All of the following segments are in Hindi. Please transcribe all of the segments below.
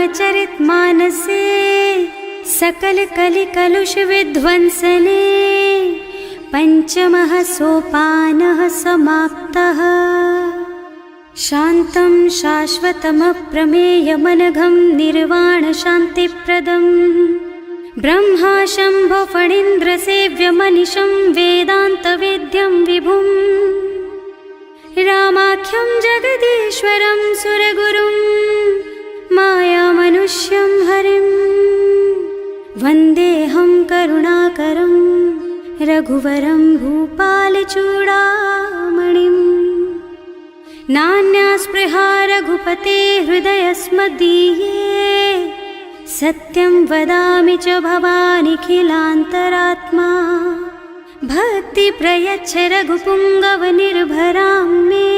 रामचरितमानसे सकल कलि कलुष विध्वंसने पंचमः सोपानः समाप्तः। शान्तं शाश्वतमप्रमेयमनघं निर्वाण शान्तिप्रदम् ब्रह्मा शम्भो फणीन्द्रसेव्यमनिशं वेदान्तवेद्यं विभुम् रामाख्यं जगदीश्वरं सुरगुरुं मायामनुष्यं हरिं वन्देऽहं करुणाकरं रघुवरं भूपालचूडामणिम्। नान्यास्पृहा रघुपते हृदयस्मदीये सत्यं वदामि च भवानिखिलान्तरात्मा। भक्ति प्रयच्छ रघुपुङ्गवनिर्भरां मे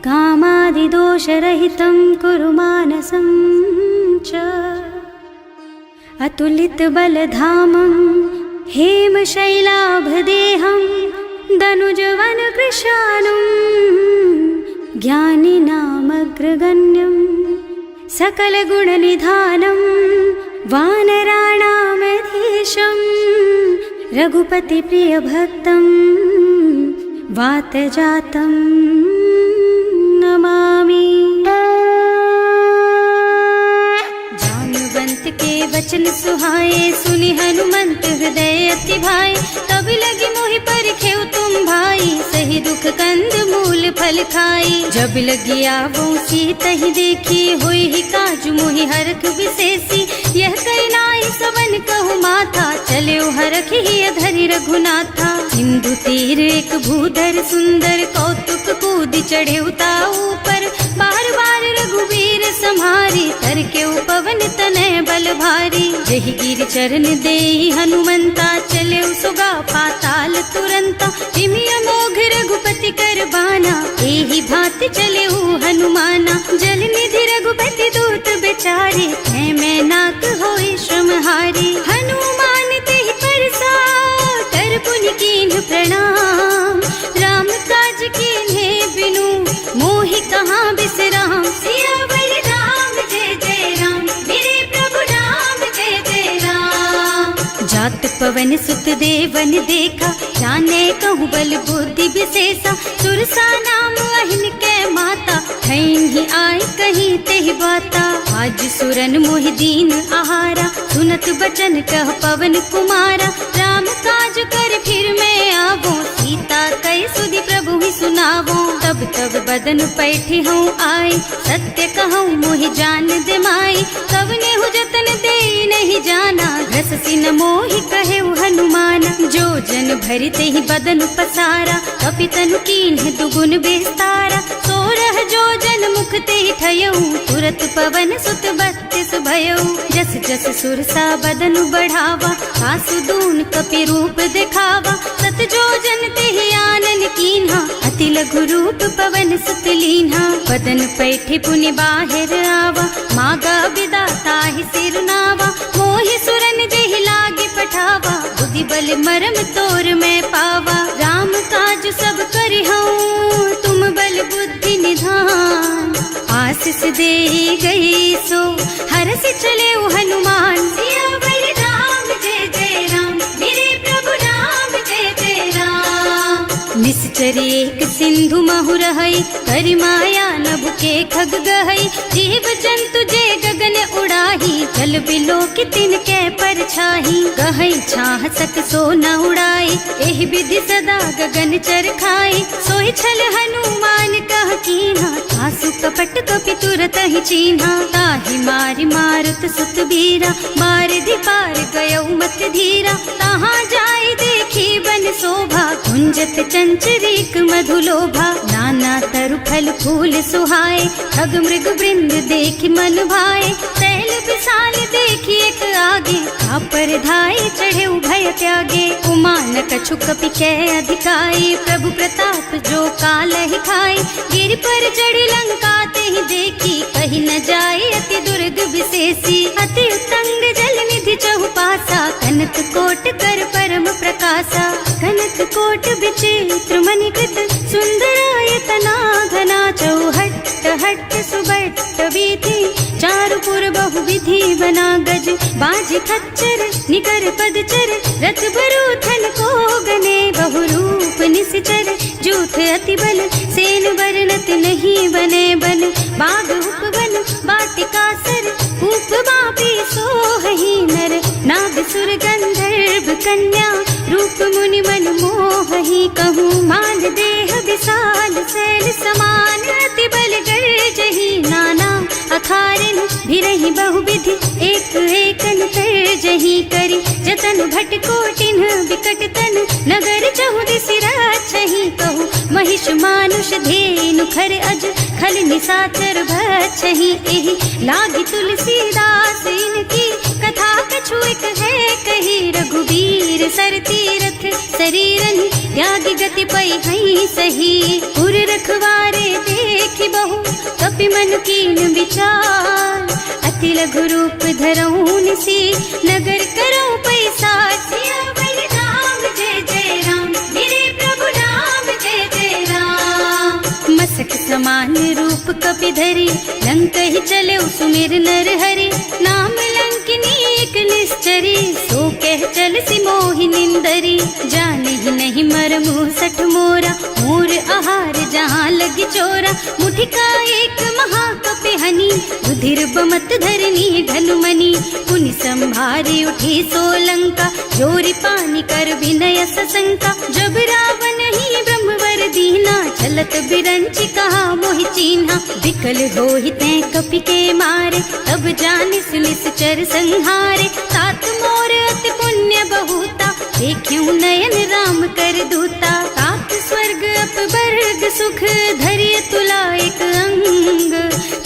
कामादिदोषरहितं कुरु मानसं च। अतुलितबलधामं हेमशैलाभदेहं दनुजवनकृशानुं ज्ञानिनामग्रगण्यं सकलगुणनिधानं वानराणामधीशं रघुपतिप्रियभक्तं वातजातं नमामि। जानुवंत के वचन सुहाए सुनि हनुमंत हृदय अति भाई। तब लगी मोहि परखेउ तुम भाई सही दुख कंद मूल फल खाई। जब लगी आवो सीतहि देखी होई ही काजु मोहि हरख विशेषी। यह कई नाई सवन कहु माथा चले हरख ही धरि रघुनाथा। सिंधु तीर एक भूधर सुंदर कौतुक कूद चढ़े उताऊ पर। बार बार रघुवीर सम्हारी तर के पवन तनय बल भारी। जहि गिर चरण देहि हनुमंता चले सुगा पाताल तुरंता। तिमिय मोघ रघुपति कर बाना एहि भांति चले हनुमाना। जल निधि रघुपति दूत बेचारे मैं नाक होई श्रमहारी। हनुमान तेहि परसा कर पुनि कीन्ह प्रणाम। राम काज कीन्हे बिनु मोहि कहाँ बिसराम। सियावर राम जय जय राम मेरे प्रभु राम जय जय राम। जात पवन सुत देवन देखा जाने कहूँ बल बुद्धि विशेषा। सुरसा नाम अहिन के माता ठैन ही आय कहीं तेहि बाता। आज सुरन मोहि दीन आहारा सुनत बचन कह पवन कुमारा। राम काज कर फिर मैं आवो सीता कई सुधि प्रभु ही सुनावो। तब तब बदन पैठी हूँ आए सत्य कहूँ मोहि जान दे माई। तब नेहु जतन दे नहीं जाना घस सिन मोहि कहे हनुमाना। जो जन भरि तेहि बदन पसारा कपितनु कीन्ह दुगुन बेस्तारा। सोरह जो जन मुख तेहि ठयऊ तुरत पवन सुत बत्तीस भयऊ। जस जस सुरसा बदन बढ़ावा आसु दून कपि रूप दिखावा। सत जो जन तेहि आनन कीन्हा अति लघु रूप पवन सुत लीन्हा। बदन पैठि पुनि बाहिर आवा मागा बिदा ताहि सिरनावा। मोहि सुरन जेहि लागे पठावा बुद्धि बल मरम तोर मैं पावा। राम काज सब करिहऊँ तुम बल बुद्धि निधान। आशीष दे गई सो हरस चले हनुमान। सियावर राम जय जय राम मेरे प्रभु राम जय जय राम। निश्चर एक सिंधु महु रहई करि माया नभ के खग गहई। जीव जंतु जे गगन उड़ाही जल बिलो कि तिनके परछाही। गहई छाह सक सो न उड़ाई एहि विधि सदा गगन चर खाई। सोई छल हनुमान कह कीन्हा आसु कपट कपि तुरत ही चीन्हा। ताहि मारि मारुत सुत बीरा मार पार गयौ मत धीरा। तहाँ जाय देखी बन शोभा कुंजत चंचरीक मधुलोभा। नाना तरु फल फूल सुहाए खग मृग वृंद देखि मन भाए। तैल विशाल देखि एक आगे पर धाय चढ़े भय त्यागे। उमान कछु कपि कै अधिकाई प्रभु प्रताप जो काल ही खाए। गिर पर चढ़ी लंका तेहि देखी कहीं न जाए अति दुर्ग विशेषी। अति उत्तंग जल निधि चहुपासा कनक कोट कर परम प्रकाशा। कनक कोट विचित्र मणिकृत सुंदरायतना घना चौहट्ट हट्ट सुबट बीती, चारु पुर बहु विधि बना गज, बाज खच्चर निकर पदचर, रथ बरूथन को गने, बहु रूप निश्चर, जूथ अति बल, सेन बरनत नहीं बने बन, बाग उपवन बाटिका सर, कूप बापी सोहहि नर, नाग सुर गंधर्व कन्या, रूप मुनि मन मोहहि, कहूँ मान देह विशाल शैल समान, अति बल गर्जहि नाना अखारिन, भिरहि बहुविधि एक एकन तरजहि करि, जतन भट कोटिन विकट तन, नगर चहुदिसि राछहि, कहूँ महिष मानुष धेनु खर अज, खल निशाचर भक्षहि, एहि लागी तुलसीदास इनकी, कथा कछु एक है कही, रघुवीर सर तीरथ शरीरन, त्यागी गति पै हई सही, उर रखवारे देखि बहु, कपि मन कीन विचार, अति लघु रूप धरऊं निसी, नगर करऊं पैसार, सियावर राम जय जय राम, मेरे प्रभु राम जय जय राम, मसक समान रूप कपि धरि, लंक ही चले सुमिर नर हरि, नाम लंकिनी एक निश्चरी, सो कह चल सी मोहि निंदरी, जाने ही नहीं मरमु सठ मोरा, मोर आहार जहाँ लगी चोरा, मुठिका एक महाकपि हनी, रुधिर बमत धरनी धनुमनी, पुनि संभारी उठी सोलंका, जोरी पानी कर विनय सशंका, जब रावण ही ब्रह्मवर दीना, चलत बिरंची कहा मोहि चीन्हा, विकल होहि तै कपि के मारे, तब जानिस निश्चर संहारे, तात मोर अति पुण्य बहुता, देखियो नयन राम कर दूता, तात स्वर्ग अपवर्ग सुख, धैर्य तुला एक अंग,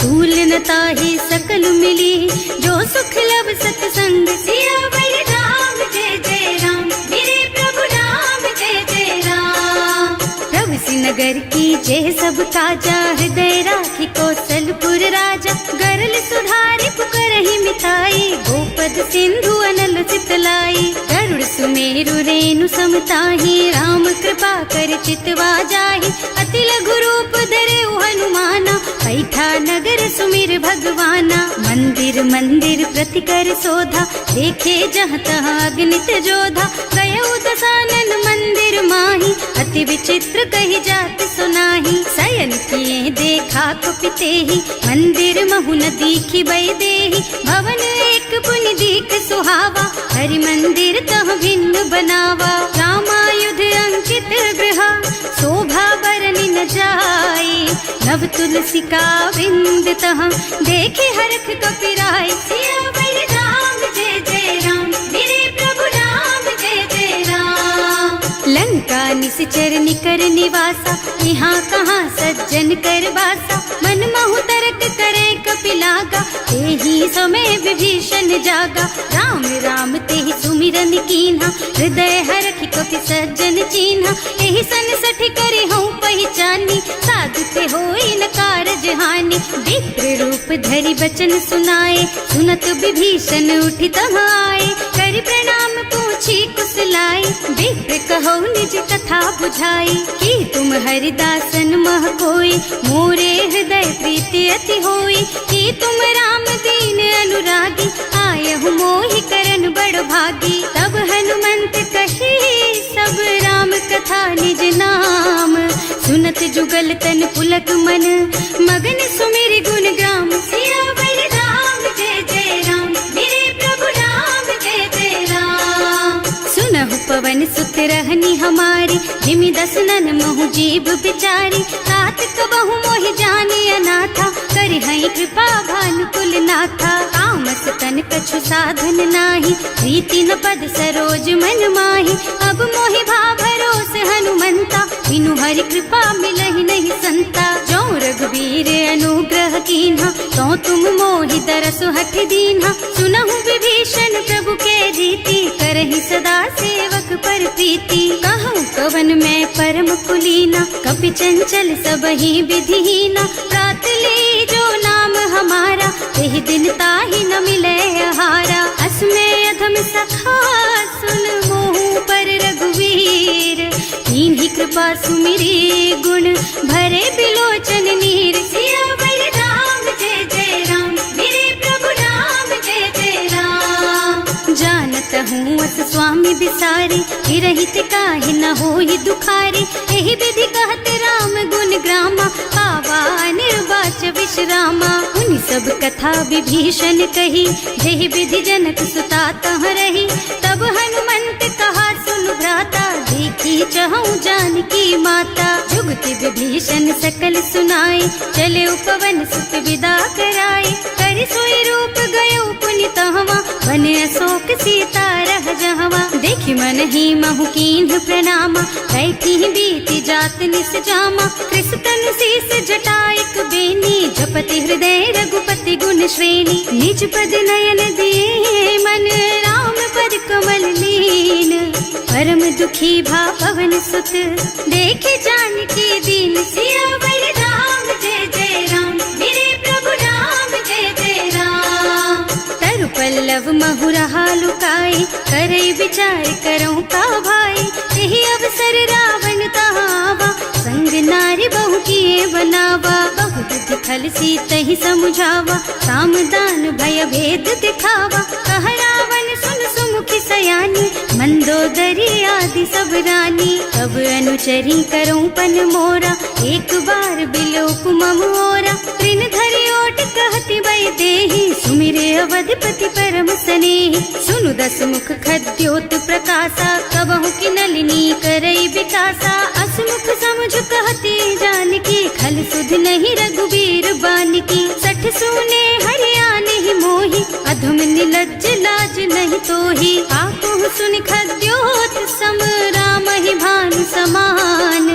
तूल न ताहि सकल मिली, जो सुख लब सतसंग, सियावर राम जय जय राम, मेरे प्रभु राम जय जय राम, प्रभु नगर की जय सब काजा, हृदय राखी कौशलपुर राजा, गरल सुधारी पुकरहि मिठाई, गोपद सिंधु अनल चितलाई, गरुड़ सुमेरु रेणु समताहि, राम कृपा कर चितवा जाहि, अति लघु रूप धरे हनुमाना, पैठा नगर सुमिर भगवाना, मंदिर मंदिर प्रति कर शोधा, देखे जहाँ तहाँ अगणित जोधा, गयो दशानन मंदिर माही, अति विचित्र कही जात सुनाही, शयन किए देखा कुपितेहि, मंदिर महु न दीखि बै देहि, भवन एक पुनि दीख सुहावा, हरि मंदिर तह भिन्न बनावा, रामायुध अंकित गृह, शोभा बरनि न जाई, नव तुलसी का बिंद तह, देखे हरख कपिराई, सियावर राम जय जय राम, मेरे प्रभु राम जय जय राम, लंका निश्चर निकर निवासा, यहाँ कहाँ सज्जन कर बासा, मन महु तरक करे कपिलागा, तेहि समय विभीषण जागा, राम राम तेहि सुमिरन कीन्हा, हृदय हरखि कपि सज्जन चीन्हा, एहि सन सठि करि हूँ पहचानी, साधु ते होई न कारज हानि, विप्र रूप धरि बचन सुनाए, सुनत विभीषण उठि तहाँ आए, करि प्रणाम पूछी कुशलाई, विप्र कहो निज कथा बुझाई, कि तुम हरिदासन मह कोई, मोरे हृदय प्रीति अति होई, कि तुम राम दीन अनुरागी, आयहु मोहि करन बड़ भागी, तब हनुमंत कही सब राम कथा निज नाम, सुनत जुगल तन पुलक मन, मगन सुमिरि गुण ग्राम, सियावर राम जय जय राम, मेरे प्रभु राम जय जय राम, सुनहु पवन सुत रहनी हमारी, जिमि दसनन महु जीव बिचारी, तात कबहु मोहि जानी अनाथा, करि हई कृपा भानुकुल नाथा, तामस तन कछु साधन नाही, प्रीति न पद सरोज मन माही, अब मोहि भा भरोस हनुमंता, बिनु हरि कृपा मिलहि नहीं संता, जो रघुवीर अनुग्रह कीन्हा, तो तुम मोहि दरसु हठ दीन्हा, सुनहु विभीषण प्रभु के रीति, करहि सदा सेवक पर प्रीति, कहूँ कवन मैं परम कुलीना, कपि चंचल सबहि विधिहीना, प्रात ले जो नाम हमारा, तेहि दिन ताहि न मिले आहारा, असमय अधम सखा सुन मोहु पर रघुवीर, कीन्ही कृपा सुमिरी गुण भरे बिलोचन नीर, सियावर बिसारी, हिरहित काहे न होई दुखारी। एहि विधि कहत राम गुण ग्रामा, पावा निर्वाच विश्रामा। उन सब कथा विभीषण कही, जेहि विधि जनक सुता तह रही। तब हनुमंत कहा सुन भ्राता, देखी चहु जानकी माता। जुगति विभीषण सकल सुनाई, चले उपवन सुत विदा कराई। कर सोई रूप गयो पुनि तहवा, बने अशोक सीता रह जहवा। देखि मन ही महु कीन्ह प्रणामा, बैठी बीती जात निस जामा। कृष्ण शीस जटायक बेनी, जपति हृदय रघुपति गुण श्रेणी। निज पद नयन दिए मन, राम पद कमल लीन। परम दुखी भा पवन सुत, देखे जानकी दीन। सियावर राम जय जय राम, मेरे प्रभु राम जय जय राम। तरु पल्लव महुरहा लुकाई, करई विचार करऊं का भाई। यही अवसर रावण तहावा, संग नारी बहु किए बनावा। बहुत दिखल सीतहि समुझावा, साम दान भय भेद दिखावा। कह रावण सुन सुमुखी सयानी, मंदोदरी आदि सब रानी। तब अनुचरी करऊं पन मोरा, एक बार बिलोक मम ओरा। तृण धरि ओट कहति वै देहि, सुमिरे अवधपति परम स्नेहि। सुनु दस मुख खद्योत प्रकाशा, कबहु की नलिनी करई विकासा। असमुख समुझ कहती जानकी, खल सुध नहीं रघुबीर बानकी। सठ सूने हरियाणा ही मोहि, अधम निलज्ज लाज नहीं तोहि। आकुह सुनि खद्योत सम, राम ही भानु समान।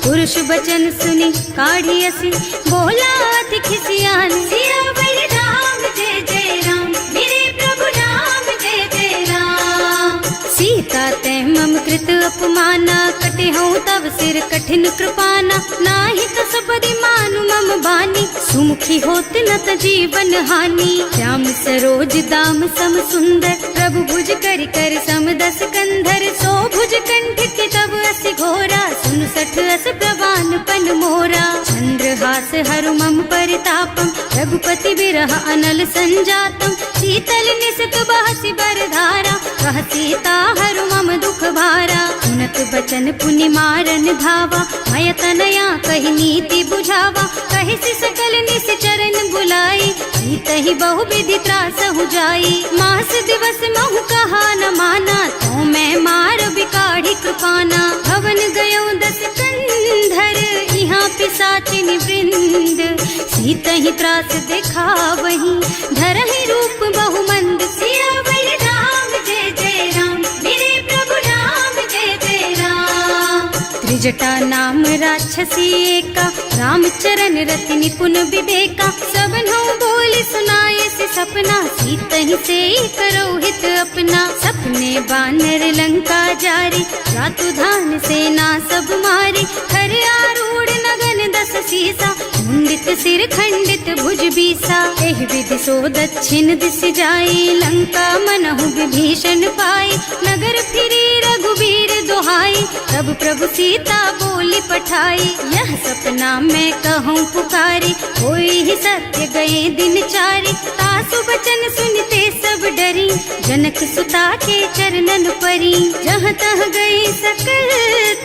पुरुष बचन सुनि काढ़ी असी, बोला अति खिसियान। सियावर राम जय जय राम, मेरे प्रभु राम जय जय राम। सीता तै मम कृत अपमाना, कटे हूँ तब सिर कठिन कृपाना। नाही तो सबरि मानु मम बानी, सुमुखी होत न त जीवन हानि। श्याम सरोज दाम सम सुंदर, प्रभु भुज कर कर सम दस कंधर। सो भुज कंठ के तब असि घोरा, सुन सठ अस प्रवान पन मोरा। चंद्रहास हरु मम परितापम, रघुपति बिरह अनल संजातम। शीतल निसत बहसि बरधारा, कह सीता हरु मम दुख भारा। सुनत बचन पुनि मारन धावा, मय तनया कहि नीति बुझावा। कहि सकल निस चरण बुलाई, सीतहि बहु विधि त्रासहु जाई। मास दिवस महु कहा न माना, तो मैं मार बिकाढ़ी कृपाना। भवन गयो दस कंधर, यहाँ पिशाचिनी वृंद। सीतहि त्रास दिखावहि, धरहि रूप बहु मंद। सियावर राम जय जय राम, मेरे प्रभु राम जय जय राम। त्रिजटा नाम राक्षसी एका, राम चरण रति निपुण विवेका। सबनो बोल सुनाए से सपना, सीतहि से करो हित अपना। सपने बानर लंका जारी, रातु धान सेना सब मारी। खर आरूढ़ नगन दस सीसा, मुंडित सिर खंडित भुज बीसा। एहि विधि सो दक्षिण दिस जाई, लंका मनहु विभीषण पाई। नगर फिरी रघुबीर दुहाई, तब प्रभु सीता बोली पठाई। यह सपना मैं कहूँ पुकारी, होई ही सत्य गए दिन चारी। तासु बचन सुनते सब डरी, जनक सुता के चरणन परी। जहाँ तह गई सकल,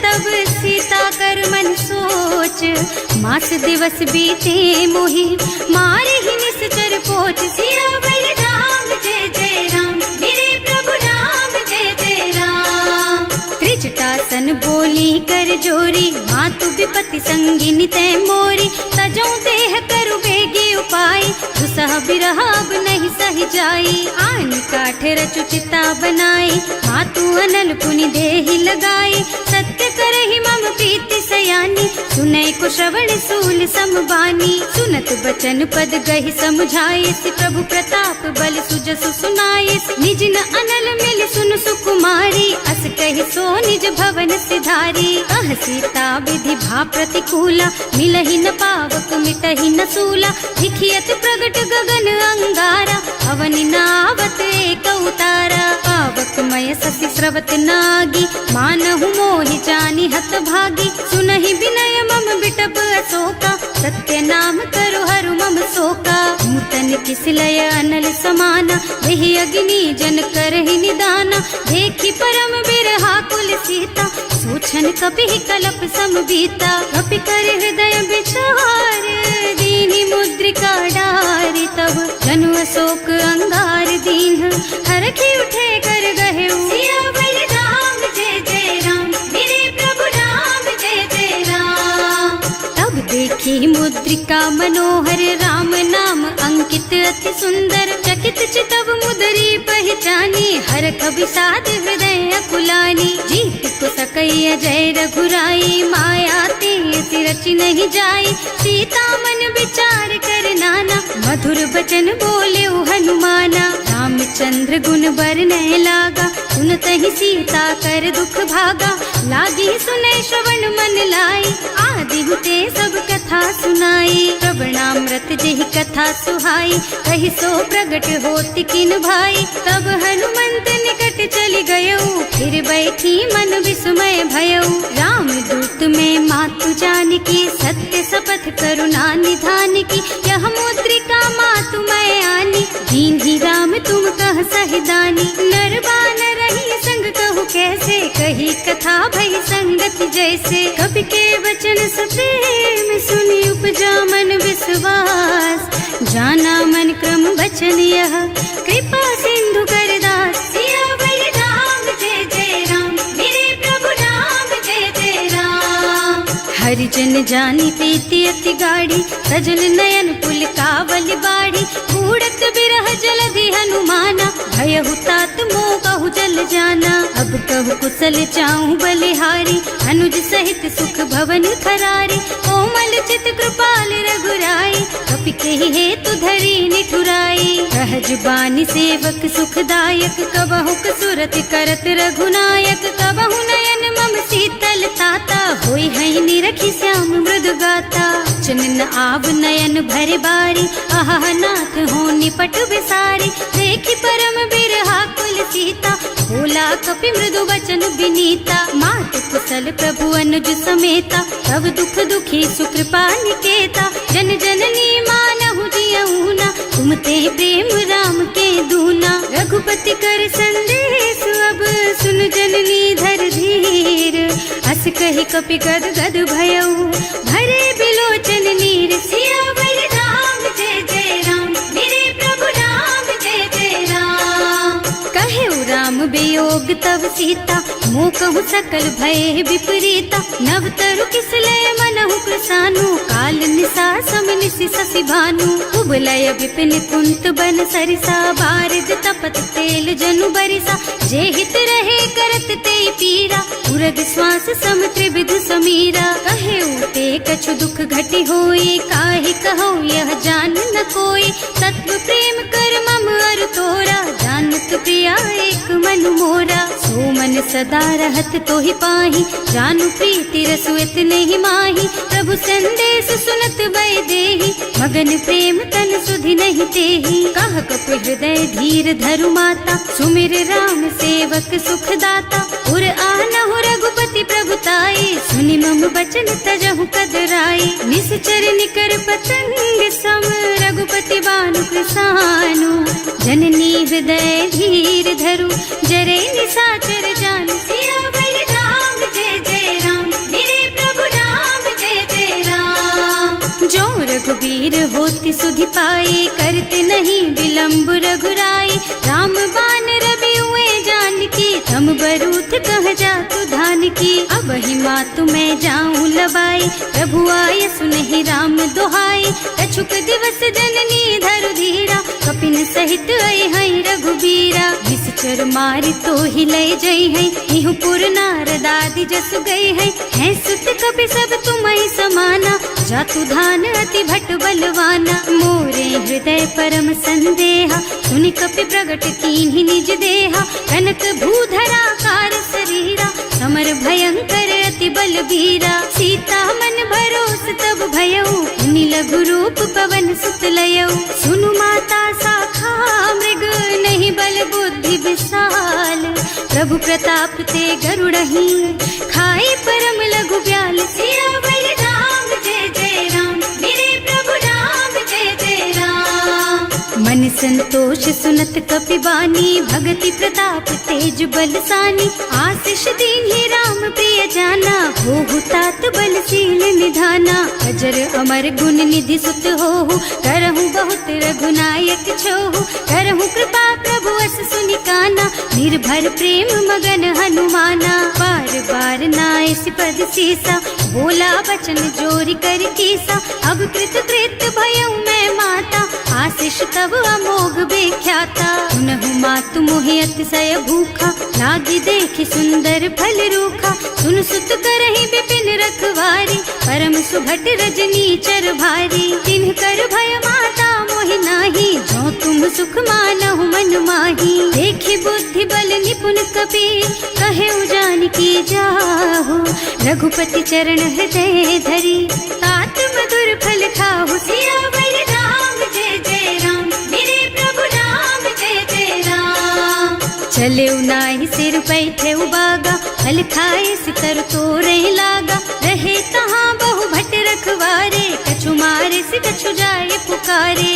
तब सीता कर मन सोच। मास दिवस बीते मोहि, मारे ही निश्चर पोच। सियावर राम जय जय राम, मेरे प्रभु राम जय जय राम। त्रिजटासन बोली कर जोरी, मातु विपति संगिनी तै मोरी। तजो देह करु बेगी उपाय, दुसह बिरह अब नहीं सही जाई। आन काठ रचु चिता बनाई, मातु अनल पुनि देहि लगाई। सत्य करहि मम प्रीति सयानी, सुनै को श्रवण सूल समबानी। सुनत बचन पद गहि समझाए, प्रभु प्रताप बल सुजसु सुनाए। निज न अनल मिल सुन सुकुमारी, अस कहि सो निज भवन सिधारी। कह सीता विधि भा प्रतिकूला, मिलहि न पावक मिटहि न सूला। लिखियत प्रगट गगन अंगारा, अवनि नावत एक उतारा। पावक मय ससि स्रवत नागी, मानहु मोहि जानि हत भागी। सुनहि विनय मम बिटप अशोका, सत्य नाम करु हरु मम शोका। नूतन किसलय अनल समाना, वही अग्नि जन करहि निदाना। देखी परम बिरहा कुल सीता, सोचन कपि कलप सम बीता। कपि कर हृदय विचार, दीनि मुद्रिका डारि। तब जनु अशोक अंगार दीन, हरखि उठे कर गहे सियावर राम जय जय राम, मेरे प्रभु राम जय जय राम। तब देखी मुद्रिका मनोहर, राम नाम अंकित अति सुंदर। चकित चितव मुदरी पहचानी, हरख विषाद हृदय अकुलानी। जीत को सकैय जय रघुराई, माया ते रचि नहीं जाई। सीता मन विचार कर नाना, मधुर बचन बोले हनुमाना। रामचंद्र गुण बरनय लागा, सुनतहि सीता कर दुख भागा। लागी सुनै श्रवण मन लाई, आदि हुते सब कथा सुनाई। श्रवणामृत जेहि कथा सुहाई, कहि सो प्रगट होति किन भाई। तब हनुमंत निकट चली गयो, फिर बैठी मन विस्मय भयो। राम दूत में मातु जानकी, सत्य शपथ करुणा निधान की। यह मुद्रिका मातु मैं आनी, दीन्ही राम तुम कह सहिदानी। नर बानर रही संग कहु कैसे, कही कथा भई संगति जैसे। कवि के वचन सप्रेम सुनि उपजा मन विश्वास। जाना मन क्रम वचन यह, कृपा सिंधु कर दास। सियावर राम जय जय राम, मेरे प्रभु राम जय जय राम। हरिजन जानी प्रीति अति गाढ़ी, सजल नयन पुल कावल बाड़ी। बूढ़त बिरह जलधि हनुमाना, भयहु तात मोह कहु जल जाना। अब कहु कुशल चाहूं बलिहारी, अनुज सहित सुख भवन खरारी। कोमल चित कृपाल रघुराई, कपि केहि हेतु धरी निठुराई। सहज बानी सेवक सुखदायक, कबहु सुरत करत रघुनायक। कबहु नयन मम शीतल ताता, होई है निरखी श्याम मृदु गाता। चनन आव नयन भरे बारी, आहा नाथ हो निपट बिसारी। देखी परम बिरहा कुल सीता, बोला कपि मृदु वचन विनीता। मात कुशल प्रभु अनुज समेता, तब दुख दुखी सुकृपा निकेता। जन जननी मानहु जियऊना, तुम ते प्रेम राम के दूना। रघुपति कर संदेश अब सुन जननी धर धीर। अस कहि कपि गद गद भयऊ, भरे बिलोचन नीर। सियावर राम जय जय राम, मेरे प्रभु राम जय जय राम। कहे राम वियोग तब सीता, मोह कहु सकल भय विपरीता। नव तरु किसलय मनहु कृसानु, काल निसा सम निसि शशि भानु। उबलय विपिन कुंत बन सरिसा, बारिज तपत तेल जनु बरिसा। जे हित रहे करत ते पीरा, उरग श्वास सम त्रिविध समीरा। कहे उते कछु दुख घटि होई, काहि कहो यह जान न कोई। तत्व प्रेम कर मम अर तोरा, जानत प्रिया एक मन मोरा। सो मन सदा रहत तोहि पाहि, जानु प्रीति रसु इतने ही माही। प्रभु संदेश सुनत भय देहि, मगन प्रेम तन सुधि नहीं तेहि। कह कपि हृदय धीर धरु माता, सुमिर राम सेवक सुख दाता। उर आनहु रघुपति प्रभुताई, सुनि मम बचन तजहु कदराई। निश्चर निकर पतंग सम, रघुपति बानु कृसानु। जननी हृदय धीर धरु, जरे निशाचर जानु। सियावर राम जय जय राम, मेरे प्रभु राम जय जय राम। जो रघुबीर होति सुधि पाई, करते नहीं विलम्ब रघुराई। राम बान रवि हुए जानकी, थम बरूथ कह जातु धान की। अब ही मातु मैं जाऊं लबाई, प्रभु आय सुनहि राम दुहाई। कछुक दिवस जननी धरु धीरा, कपिन सहित आई है रघुबीरा। निश्चर मारि तो ही लय जई है, इहु पुर नारद आदि जसु गई है। हैं सुत कपि सब तुम्हि समाना, जातु धान अति भट बलवाना। मोरे हृदय परम संदेहा, सुनि कपि प्रगट कीन्हि निज देहा। कनक भूधरा कार शरीरा, समर भयंकर अति बलबीरा। सीता मन भरोस तब भयऊ, मुनि लघु रूप पवन सुत लयऊ। सुनु माता शाखा मृग, नहीं बल बुद्धि विशाल। प्रभु प्रताप ते गरुड़हि, खाई परम लघु ब्याल। सियावर राम जय जय राम, मेरे प्रभु राम जय जय राम। संतोष सुनत कपिबानी, भगति प्रताप तेज बलसानी। आशीष दीन्हि राम प्रिय जाना, होहु तात बलशील निधाना। अजर अमर गुण निधि सुत होहु, करहु बहुत रघुनायक छोहु। करहु कृपा प्रभु अस सुनि काना, निर्भर प्रेम मगन हनुमाना। बार बार नाय सिपद सीसा, बोला बचन जोरि कर कीसा। अब कृत कृत भयउ मैं माता, आशीष तब अमोघ बेख्याता। सुनहु मातु मोहि अतिशय भूखा, लागी देखि सुंदर फल रूखा। सुन सुत करहि विपिन रखवारी, परम सुभट रजनी चर भारी। तिन्ह कर भय माता मोहि नाही, जो तुम सुख मानहु मन माही। देखि बुद्धि बल निपुण कपि, कहे जानकी जाहु। रघुपति चरण हृदय धरी, तात मधुर फल खाहु। सियावर राम जय जय राम, मेरे प्रभु राम जय जय राम। चले नाहि सिर बैठे बागा, फल खाए सितर तोरे लागा। रहे कहाँ बहु भट रखवारे, कछु मारे से कछु जाए पुकारे।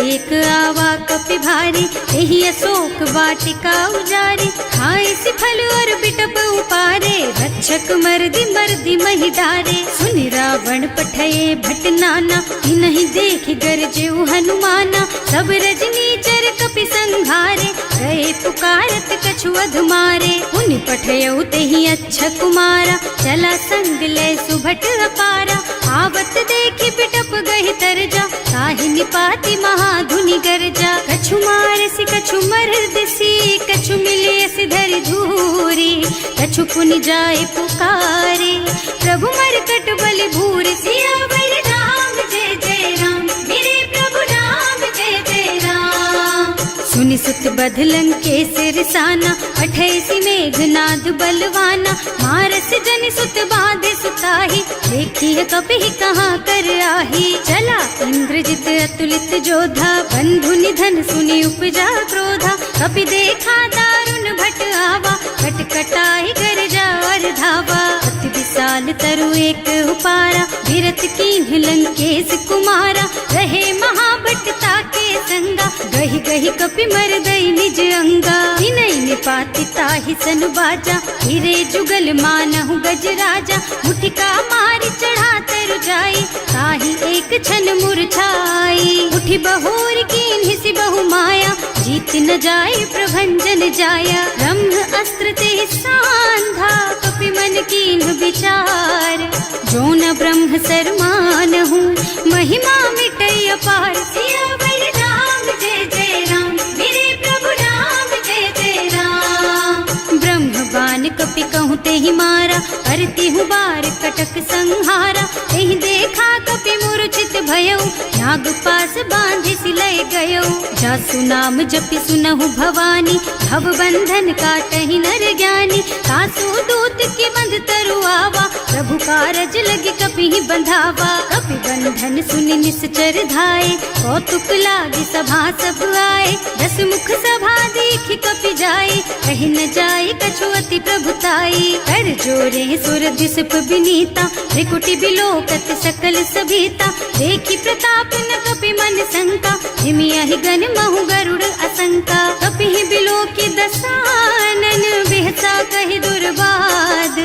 एक आवा कपि भारी, यही अशोक वाटिका उजारी। खाए से फल और बिटप उपारे, रक्षक मर्दी मर्दी मही डारे। सुनि रावण पठये भट नाना, नहीं देखि गरजे हनुमाना। सब रजनी चर कपि संघारे, गए पुकारत कछु अधमारे। उनि पठयउ तेहि अच्छा कुमारा, चला संग ले सुभट अपारा। आवत देखि बिटप गहि तरजा, ताहि निपाति महाधुनि गरजा। कछु मारसि कछु मरदसी, कछु मिले सिधरि धूरी। कछु पुनि जाए पुकारे, प्रभु मरकट बलि भूरि। सियावर राम जय जय राम, मेरे प्रभु राम जय जय राम। सुनि सुत बध लंकेश रिसाना, पठैसि मेघनाद बलवाना। मारस जनि सुत बाधे सुताही, देखी है कपि कहाँ कर आही। चला इंद्रजित अतुलित जोधा, बंधु निधन सुनि उपजा क्रोधा। कपि देखा दारुण भट आवा, कटकटाई गरजा और धावा। अति विशाल तरु एक उपारा, विरत कीन्ह लंकेश कुमारा। रहे महाभट ताके संगा, गहि गहि कपि मर गई निज अंगा। तिनहि निपाति ताहि सन बाजा, हिरे जुगल मानहु गज राजा। मुठिका मारि चढ़ा तरु जाई, ताहि एक छन मुरझाई। उठि बहोर कीन्हि सि बहु माया, जीत न जाए प्रभंजन जाया। ब्रह्म अस्त्र ते सांधा, कपि मन कीन्ह विचार। जो न ब्रह्म सर मानहु, महिमा मिटै अपार। सियावर राम जय जय राम, मेरे प्रभु राम जय जय राम। ब्रह्म बान कपि कहूँ तेहि मारा, करती हूँ बार कटक संहारा। एहि देखा कपि मूर्छित भयउ, नाग पास बांधि सिलय गयौ। जासु नाम जपि सुनहु भवानी, भव बंधन काटहि नर ज्ञानी। सासु दूत के बंध तरु आवा, प्रभु कारज लगे कपि बंधावा। कपि बंधन सुनि निश्चर धाये, कौतुक लागे सभा सब आए। दस मुख सभा देखि कपि जाए, कहि न जाए कछु अति प्रभुताई। कर जोरे सुर दिसप विनीता, त्रिकुटी बिलोकत सकल सभीता। देखि प्रताप न कपि मन शंका, हिमियहि गन महु गरुड़ असंका। कपि बिलोकि दसानन, बिहसा कहि दुर्बाद।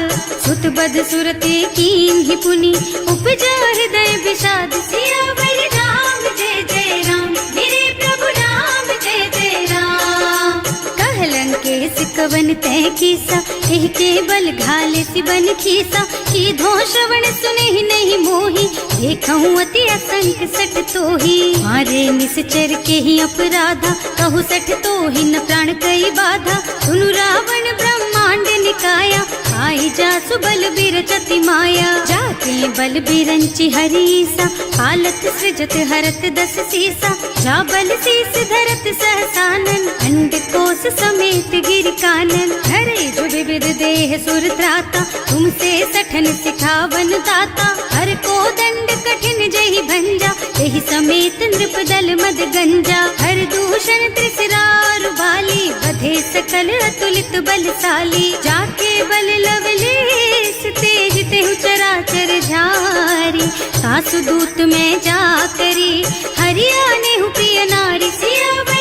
सुत बध सुरते कीन्हि पुनि, उपजा हृदय विषाद। सियावर राम जय जय राम, मेरे प्रभु राम जय जय राम। कह लंकेश कवन तै कीसा, एहि के बल घाले सि बन खीसा। कीधो श्रवण सुनेहि नहीं मोहि, देखहु अति असंख सठ तोहि। मारे निश्चर के ही अपराधा, कहु सठ तोहि न प्राण कई बाधा। सुनु रावण ब्रह्मांड निकाया, आई जासु बल बिरचति माया। जाके बल बिरंचि हरीसा, हालत सृजत हरत दस सीसा। जा बल शीस धरत सहसानन, अंड कोस समेत गिर कानन। हरे जो विविध देह सुर त्राता, तुमसे सठन सिखावन दाता। हर को दंड कठिन जहि भंजा, एहि समेत नृप दल मद गंजा। हर दूषण त्रिसरार बाली, बधे सकल अतुलित बलशाली। जाके बल लवलेस तेज तेहु चराचर झारी। सासु दूत में जा करी, हरियाणे हु प्रिय नारी। सियावर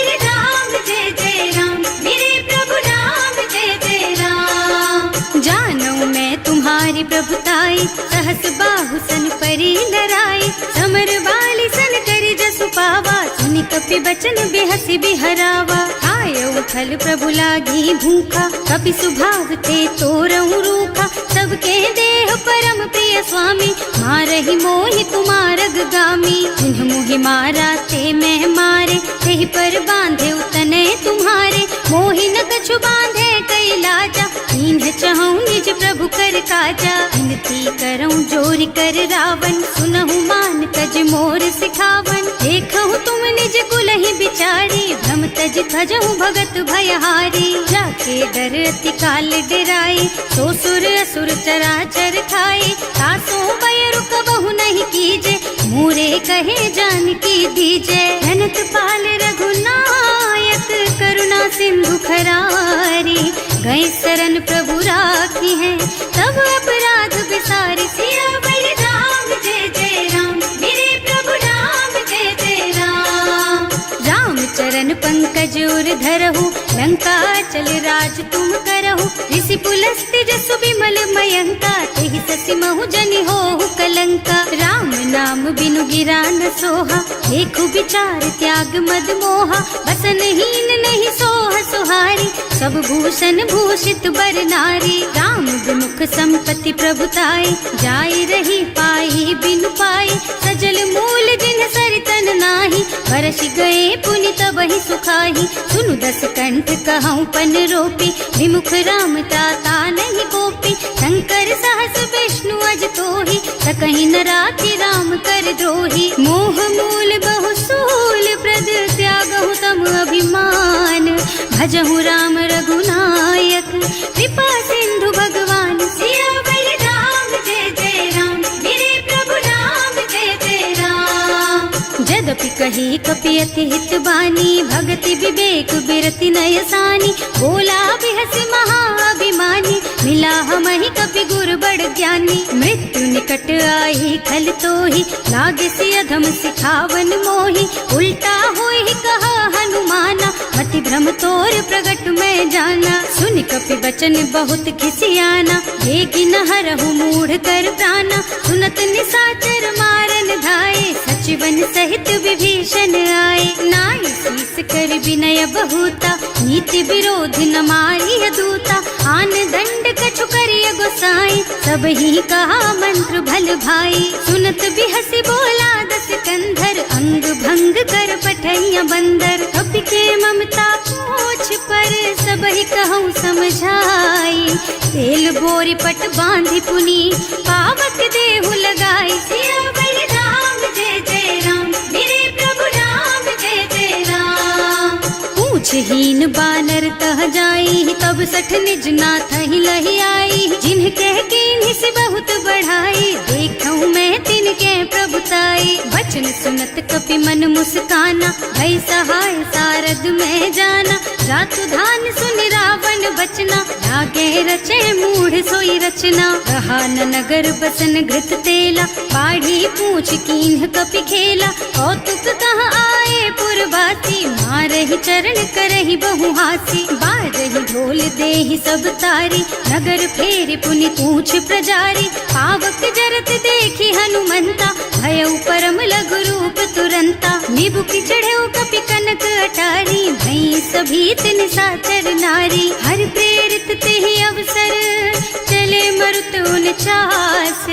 प्रभुताई, सहस बाहु सन परी लराई, समर बाली सन करी जसु पावा, सुनि कपि बचन बेहसी बिहरावा। आयउ फल प्रभु लागी भूखा, कपि सुभाव ते तोरहु रूखा, सबके देह परम प्रिय स्वामी, मारहि मोहि तुमारग गामी। जिन्ह मोहि मारा ते मैं मारे, तेहि पर बांधे उतने तुम्हारे, मोहि न कछु बांधे कई लाजा, इन्ह चहु निज प्रभु कर काजा। विनती करऊं जोरि कर रावण, सुनहु मान तज मोर सिखावन, देखहु तुम निज कुलहि बिचारी, भ्रम तज थजहु भगत भयहारी। जाके डर अति काल डराई, सो सुर असुर चराचर खाए, तासो भय रुक बहु नहीं कीजे, मोरे कहे जानकी दीजे। जनत पाल रघुनायक, करुणा सिंधु खरारी, गए शरण प्रभु राखी है, तब अपराध बिसारी। सियावर राम जय जय राम, मेरे प्रभु राम जय जय राम। राम चरण पंकज उर धरहु, लंका चल राज तुम करहु, ऋषि पुलस्त्य जसु बिमल मयंका, तेहि ससि महु जनि होहु कलंका। राम नाम बिनु गिरा न सोहा, देखु विचार त्याग मद मोहा, बसनहीन नहीं सोह सुहारी, सब भूषण भूषित बर नारी। राम विमुख संपत्ति प्रभुताई, जाई रही पाई बिनु पाई, सजल मूल जिन सरितन नाही, बरस गए पुनि तबहि सुखाही। सुनु दस कंठ कहऊँ पन रोपी, विमुख राम ताता नहीं कोपी, शंकर सहस विष्णु अज तोहि, सकहि न राखि राम कर द्रोही। मोह मूल बहु सूल प्रद, त्यागहु तम अभिमान, भजहु राम रघुनायक, कृपा सिंधु भगवान। सियावर राम जय जय राम, मेरे प्रभु राम जय जय राम। जदपि कही कपि अति हित बानी, भगति विवेक बिरति नय सानी, बोला बिहस महाअभिमानी, मिला हमहि कपि गुर बड़ ज्ञानी। मृत्यु निकट आई खल तोहि, लागे सि अधम सिखावन मोहि, उल्टा होहि कहा हनुमाना, मति भ्रम तोर प्रगट मैं जाना। सुन कपि बचन बहुत खिसियाना, लेकि न हरहु मूढ़ कर प्राणा, सुनत निशाचर मारन धाये, सचिवन सहित विभीषण आए। नाई शीस कर विनय बहुता, नीति विरोध न मारिय दूता, आन दंड कछु करिय गोसाई, सब ही कहा मंत्र भल भाई। सुनत बिहसी बोला दस कंधर, अंग भंग कर पठैया बंदर, कपि के ममता पूछ पर, सब ही कहूँ समझाई। तेल बोरी पट बांधि पुनी, पावक देहु लगाई। सियावर राम जय जय राम, मेरे प्रभु राम जय जय राम। पूछहीन बानर तह जाई, तब सठ निज नाथ ही लही आई, जिन्ह कह कीन्हि से बहुत बढ़ाई, देखऊँ मैं तिनके प्रभुताई। वचन सुनत कपि मन मुस्काना, भई सहाय सारद में जाना, जातु धान सुन रावण बचना, लागे रचे मूढ़ सोई रचना। रहा न नगर बसन घृत तेला, बाढ़ी पूछ कीन्ह कपि खेला, कौतुक कह आए पुरवासी, मारहि चरण करहि बहु हासी। बारहि ढोल देहि सब तारी, नगर फेरि पुनि पूछ प्रजारी, पावक जरत देखि हनुमंता, भयउ परम लघु रूप तुरंता। निबुकि चढ़ेउ कपि कनक अटारी, भई सभीत निशाचर नारी। हर प्रेरित तेहि अवसर, चले मरुत उनचास,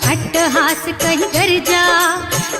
अट्टहास कहि गर्जा,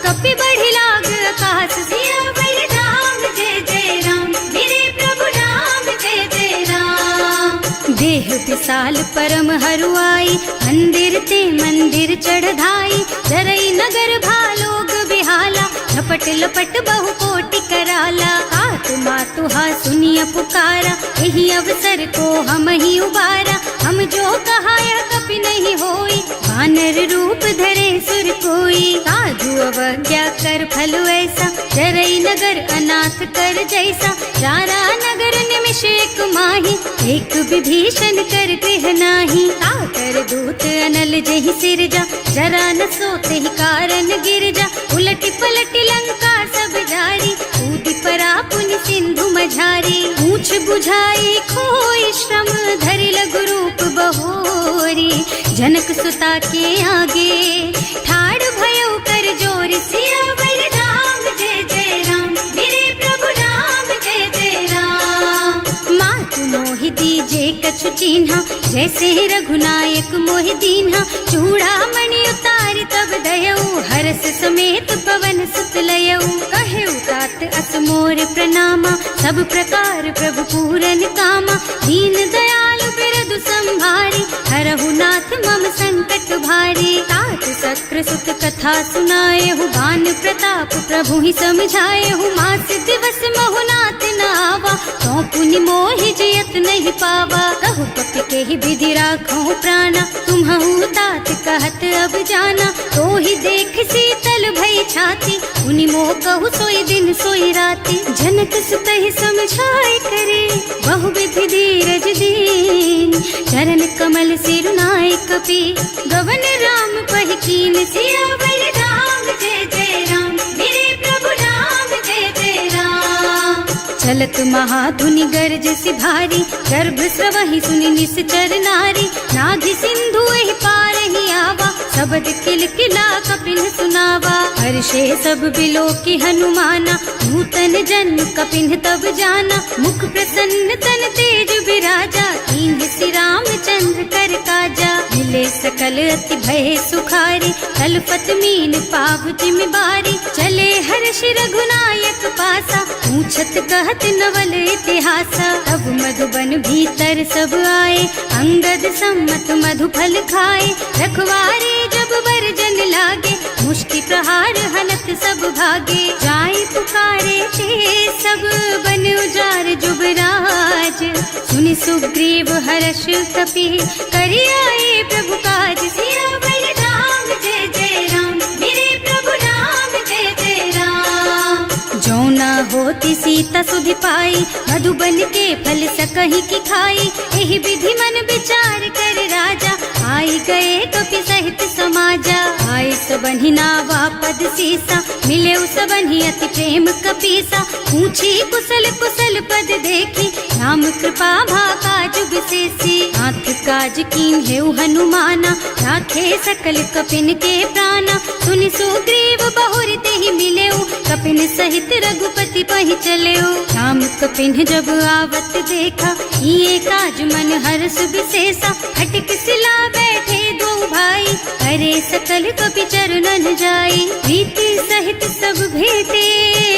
कपि बढ़ि लाग आकाश। सियावर राम जय जय राम, मेरे प्रभु राम जय जय राम। देह विशाल परम हरुआई, मंदिर ते मंदिर चढ़ाई, जरई नगर भालोग बिहाला, झपट लपट बहु कोटि कराला। आत्मा तुहा सुनिय पुकारा, यही अवसर को हम ही उबारा, हम जो कहा यह कपि नहीं होई, वानर रूप धरे सुर कोई। साधु अवज्ञा कर फल ऐसा, जरई नगर अनाथ कर जैसा, चारा नगर निमिष एक माही, एक विभीषण कर गृह नाही। ताकर दूत अनल जहि सिरजा, जरा न सोते ही कारण गिर जा, उलटी पलटी लंका सब जारी, कूदि परा पुनि सिंधु मझारी। पूछ बुझाई खोई श्रम, धरि लघु रूप बहोरी, जनक सुता के आगे ठाड़ भयो कर जोर, सियावर राम जय जय राम, मेरे प्रभु राम जय जय राम। मात मोहि दीजे कछु चिन्हा, जैसे रघुनायक मोहि दीन्हा। चूड़ामणि उतारि तब दयऊ, हरस समेत पवन सुत लयऊ। कहेऊ तात अस मोर प्रणामा, सब प्रकार प्रभु पूरन कामा। दीन दयालु बिरदु संभारी, हरहु नाथ मम संकट भारी। तात सक्र सुत कथा सुनाएहु, बान प्रताप प्रभु ही समझाएहु। मास दिवस महु नाथ न आवा, तो पुनि मोहि जियत नहीं पावा। कहु कपि के ही विधि राखो प्राणा, तुम्हु तात कहत अब जाना। तो ही देख शीतल भई छाती, उनि मोह कहु सोई दिन सोई राती। जनक सुत ही समझाए करे, बहु विधि धीरज दीन। चरण कमल सिरुनाए कपि, गवन राम पहि कीन। सियावर राम जय जय राम, मेरे प्रभु राम जय जय राम। चलत महाधुनि गरज सि भारी, गर्भ स्रवहि सुनि निश्चर नारी। नाभि सिंधु एहि पार ही आवा, शब्द किलकिला कपिन सुनावा। हर्षे सब बिलो की हनुमाना, नूतन जन्म कपिन तब जाना। मुख प्रसन्न तन तेज विराजा, कीन्ह सि रामचंद्र कर काजा। मिले सकल अति भय सुखारी, कलपत मीन पाव जिम बारी। चले हर्ष रघुनायक पासा, पूछत कहत नवल इतिहासा। तब मधुबन भीतर सब आए, अंगद सम्मत मधु फल खाए। रखवारे जब बरजन लागे, मुष्टि प्रहार हनत सब भागे। जाय पुकारे ते सब बन उजार जुबराज। सुनि सुग्रीव हर्ष कपि, करि आए प्रभु काज। सियावर राम जय जय राम, मेरे प्रभु राम जय जय राम। जो न होती सीता सुधि पाई, मधुबन के फल सकहि की खाई। एहि विधि मन विचार कर राजा, आई गए कपि सहित समाजा। आए सबन्हि नावा पद सीसा, मिले सबन्हि अति प्रेम कपीसा। पूछी कुशल कुशल पद देखी, राम कृपा भाका जुग सेसी। नाथ काज कीन्हेउ हनुमाना, राखे सकल कपिन के प्राणा। सुनि सुग्रीव बहुर तेहि मिलेउ, कपिन सहित रघुपति पहि चलेउ। राम कपिन जब आवत देखा, ये काज मन हर्ष विशेषा। हटिक सिला बैठे दो भाई, करे सकल कपि चरणन जाई। प्रीति सहित सब भेटे,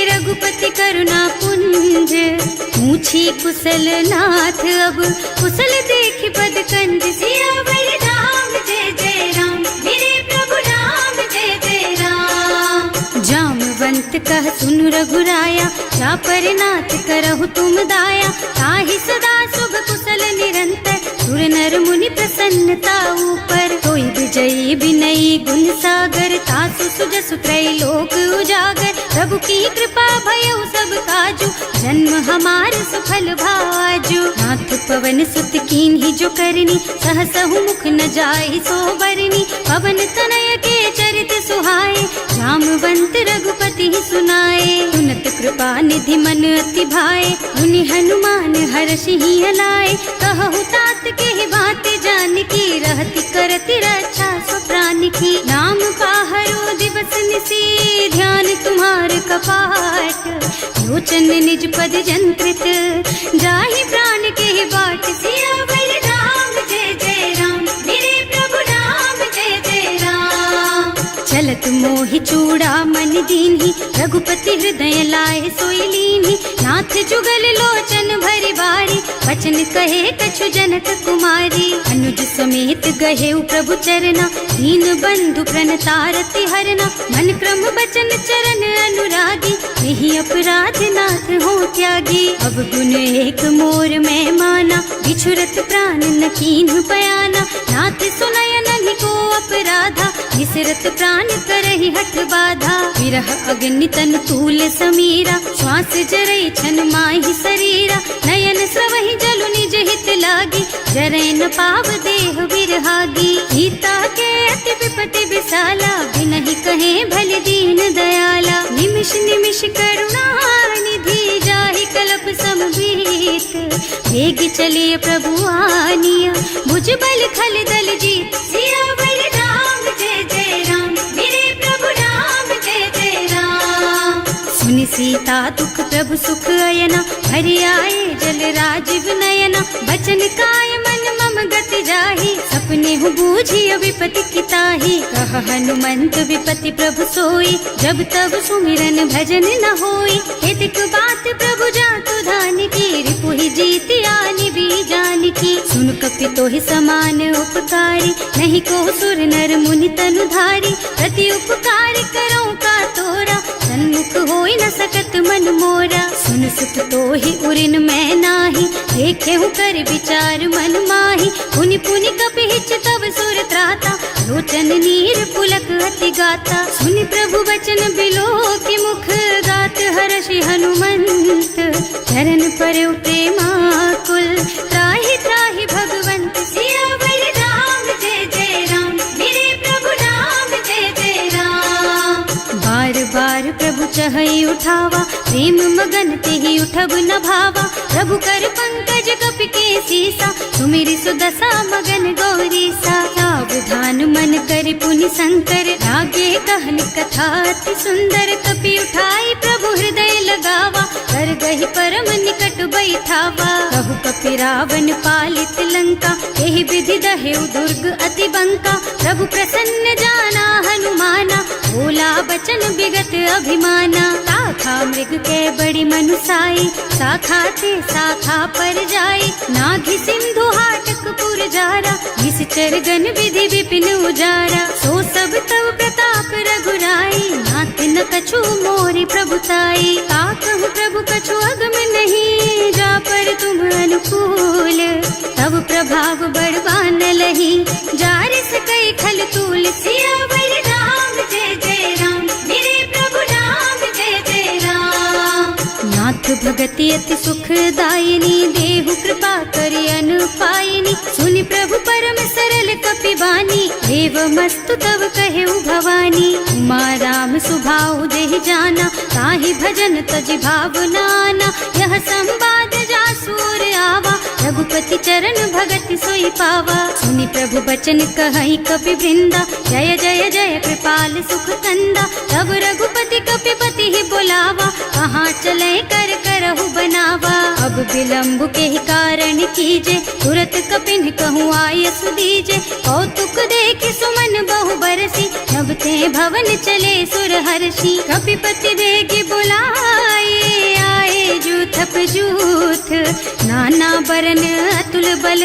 रघुपति करुणा पुंज। पूछी कुशल नाथ अब, कुशल देखि पद कंज। सियावर राम जय जय राम, मेरे प्रभु राम जय जय राम। जामवंत कह सुन रघुराया, जा पर नाथ करहु तुम दाया। ताहि सदा शुभ कुशल निरंतर, सुर नर मुनि प्रसन्नता ऊपर। कोई विजयी विनयी गुण सागर, तासु सुजसु त्रैलोक उजागर। प्रभु की कृपा भयउ सब काजू, जन्म हमार सुफल भाजू। नाथ पवन सुत कीन्ही जो करनी, सहसहु मुख न जाहि सो बरनी। पवन तनय के चरित सुहाए, जामवंत रघुपति सुनाए। सुनत कृपा निधि मन अति भाए, मुनि हनुमान हर्षि ही हलाए। कहु तात के ही बात जान की, रहति करति रक्षा सो प्राण की। नाम पाहरो दिवस निसी, ध्यान तुम्हार कपाट। लोचन निज पद जंत्रित, जाहि प्राण के ही बाट। सियावर राम जय जय राम, मेरे प्रभु राम जय जय राम। चलत मोहि चूड़ामणि दीन्ही, रघुपति हृदय लाए सोई लीन्ही। नाथ जुगल लोचन भरि बारी, वचन कहे कछु जनक कुमारी। अनुज समेत गहेउ प्रभु चरना, दीन बंधु प्रणतारति हरना। मन क्रम बचन चरण अनुरागी, यही अपराध नाथ हो त्यागी। अब गुण एक मोर मैं माना, बिछुरत प्राण न कीन्ह बयाना। नाथ सुनय नन्हि को अपराधा, विसरत प्राण करहि हठ बाधा। विरह अग्नि तन तूल समीरा, श्वास जरई छन माहि शरीरा। नयन स्रवहि जलु निज हित लागी, जरै न पाव देह बिरहागी। सीता के अति विपति विसाला, बिनहि कहे भल दीन दयाला। निमिष निमिष करुणा निधि, जाहि कलप समभीत। वेग चलिए प्रभु आनिया, भुज बल खल दल जीत। सुनि सीता दुख प्रभु सुख अयना, भरि आए जल राजीव नयना। बचन काय मन मम गति जाहि, सपने हूँ बूझी विपति किताही। कह हनुमंत विपति प्रभु सोई, जब तब सुमिरन भजन न होई। हितक बात प्रभु जातु धान की, रिपुहि जीति आनि भी जान की। सुन कपि तोहि समान उपकारी, नहीं को सुर नर मुनि तनु धारी। प्रति उपकार करो का तोरा, सन्मुख होई न सकत मन मोरा। सुन सुख तोहि उरिन मैं नाही, देखे हूँ कर विचार मन माही। पुनि पुनि कपि हिच तब सुर त्राता, लोचन नीर पुलक अति गाता। सुनि प्रभु बचन बिलो की मुख, गात हर्षि हनुमंत चरण पर प्रेमाकुल। त्राहि त्राहि भगवंत सियावर राम, जय जय राम मेरे प्रभु राम, जय जय राम। बार बार प्रभु चहई उठावा, प्रेम मगन तेहि उठब न भावा। प्रभु कर पंकज कपि के सीसा, सुमिरि सुदशा मगन गौरी सा। सावधान मन करि पुनि शंकर, लागे कहन कथा अति सुंदर। कपि उठाई प्रभु हृदय लगावा, कर गहि परम निकट बैठावा। कहु कपि रावण पालित लंका, एहि विधि दहेउ दुर्ग अति बंका। प्रभु प्रसन्न जाना हनुमाना, बोला बचन विगत अभिमाना। शाखा मृग के बड़ी मनुसाई, शाखा ते शाखा पर जाई। नाघि सिंधु हाटक पुर जारा, निश्चर गण विधि विपिन उजारा। सो सब तव प्रताप रघुराई, नाथ न कछु मोरि प्रभुताई। का कहूँ प्रभु कछु अगम नहीं, जा पर तुम अनुकूल। तब प्रभाव बड़वान लही, जार सकई खल तूल। सियावर राम, जय जय राम मेरे प्रभु राम, जय जय राम। नाथ भगति अति सुखदायिनी, देहु कृपा करि अनुपायिनी। सुनि प्रभु परम सरल कपि बानी, एवमस्तु तव कहेउ भवानी। उमा राम सुभाउ देहि जाना, ताहि भजन तजि भावनाना। यह संवाद जासुर आवा, रघुपति चरण भगति सोई पावा। सुनि प्रभु बचन कहई कपि वृंदा, जय जय जय कृपाल सुख कंदा। तब रघुपति कपि पति ही बोलावा, कहाँ चले कर करहु बनावा। अब विलंब के ही कारण कीजे, तुरत कपिन कहूँ आयस दीजे। कौतुक देख सुमन बहु बरसी, नभ ते भवन चले सुर हर्षि। कपिपति देगी बुलाए, आए जूथप जूथ। नाना बरन अतुल बल,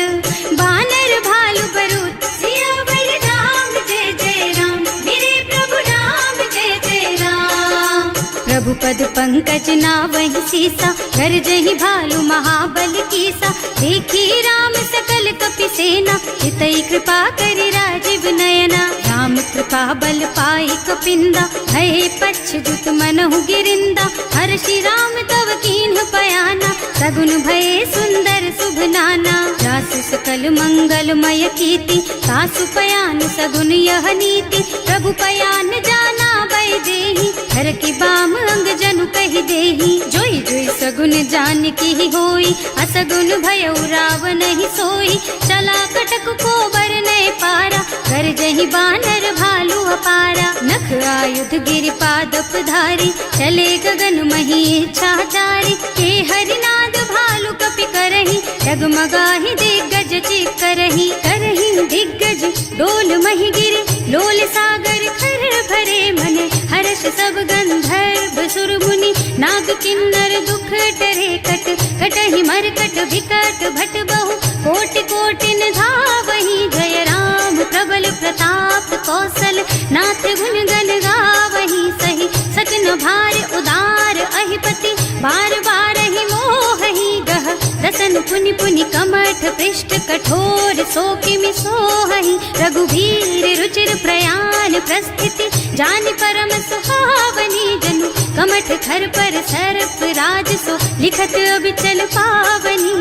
बानर भालु बरूथ। सियावर राम, जय जय राम मेरे प्रभु राम, जय जय राम। प्रभु पद पंकज नावहि सीसा, गरजहि भालु महाबल कीसा। देखी राम सकल कपि सेना, हितई कृपा करि राजीव नयना। राम कृपा बल पाई कपिंदा, भय पच्छ्युत मनहु गिरिंदा। हर्षि राम तव कीन्ह पयाना, सगुन भये सुंदर शुभ नाना। जासु सकल मंगलमय कीर्ति, सासु पयान सगुन यह नीति। प्रभु पयान जाना वैदेही, हर की बाम अंग जनु कहि देही। जोई जोई सगुन जान की होई, असगुन भयउ रावण ही सोई। चला कटक को बरने पारा, कर जही बानर भालू अपारा। नख आयुध गिरि पादप धारी, चले गगन मही इच्छा जारी। हे हरिनाद भालू कपि करही, डगमगाहि दिग्गज चित करही। करही दिग्गज डोल मही गिरि, लोल सागर खर भरे मन। हर्ष सब गंधर्व सुर मुनि, नाग किन्नर दुख टरे कट। कटहि मरकट विकट भट बहु, कोटि कोटिन धावहि। जय राम प्रबल प्रताप कौशल, नाथ गुण गण गावहि। सही सचन भार उदार अहिपति, बार बार ही मोहि गह। रसन पुनि पुनि कमठ पृष्ठ, कठोर सोकिमि सोहहि। रघुवीर रुचिर प्रयाण प्रस्थिति, जानि परम सुहावनी। जनु कमठ खर पर सर्प राज सो, लिखत अबिचल पावनी।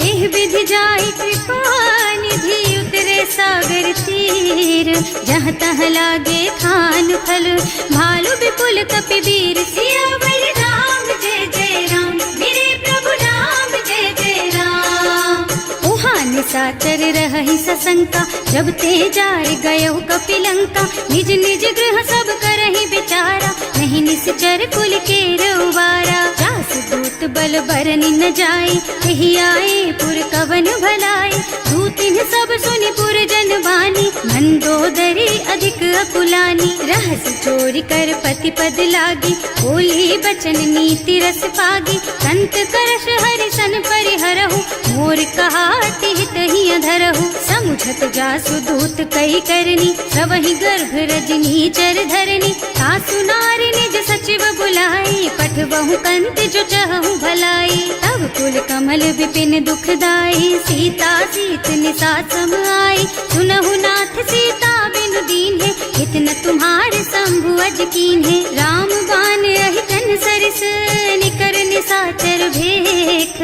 एह विधि जाहि कृपा निधि, उतरे सागर तीर। जहाँ तहाँ लागे खान फल, भालु विपुल कपि वीर। सियावर राम, जय जय राम मेरे प्रभु राम, जय जय राम। उहाँ निशाचर रहहि सशंका, जब ते जार गयो कपि लंका। निज निज गृह सब करहि विचारा, नहीं निश्चर कुल के रउबारा। जास दूत बल बरनि न जाए, यही आए पुर कवन भलाई। दूतिन सब सुनि पुर जन बानी, मंदोदरी अधिक अकुलानी। रहस चोरी कर पति पद लागी, बोली बचन नीति रस पागी। संत करश हरि सन परिहरहु, मोर कहाति हित ही अधरहु। समुझत जासु दूत कही करनी, सबहि गर्भ रजनी चर धरनी। सासु नारी निज सचिव बुलाई, पठबहु कंत जो चहु भलाई। तब कुल कमल विपिन दुखदाई, सीता सीत निसा सम आई। सुनहु नाथ सीता बिनु दीन है, इतन तुम्हारे शंभु अज कीन है। राम बान अहितन सरिस, निकर निसाचर भेख।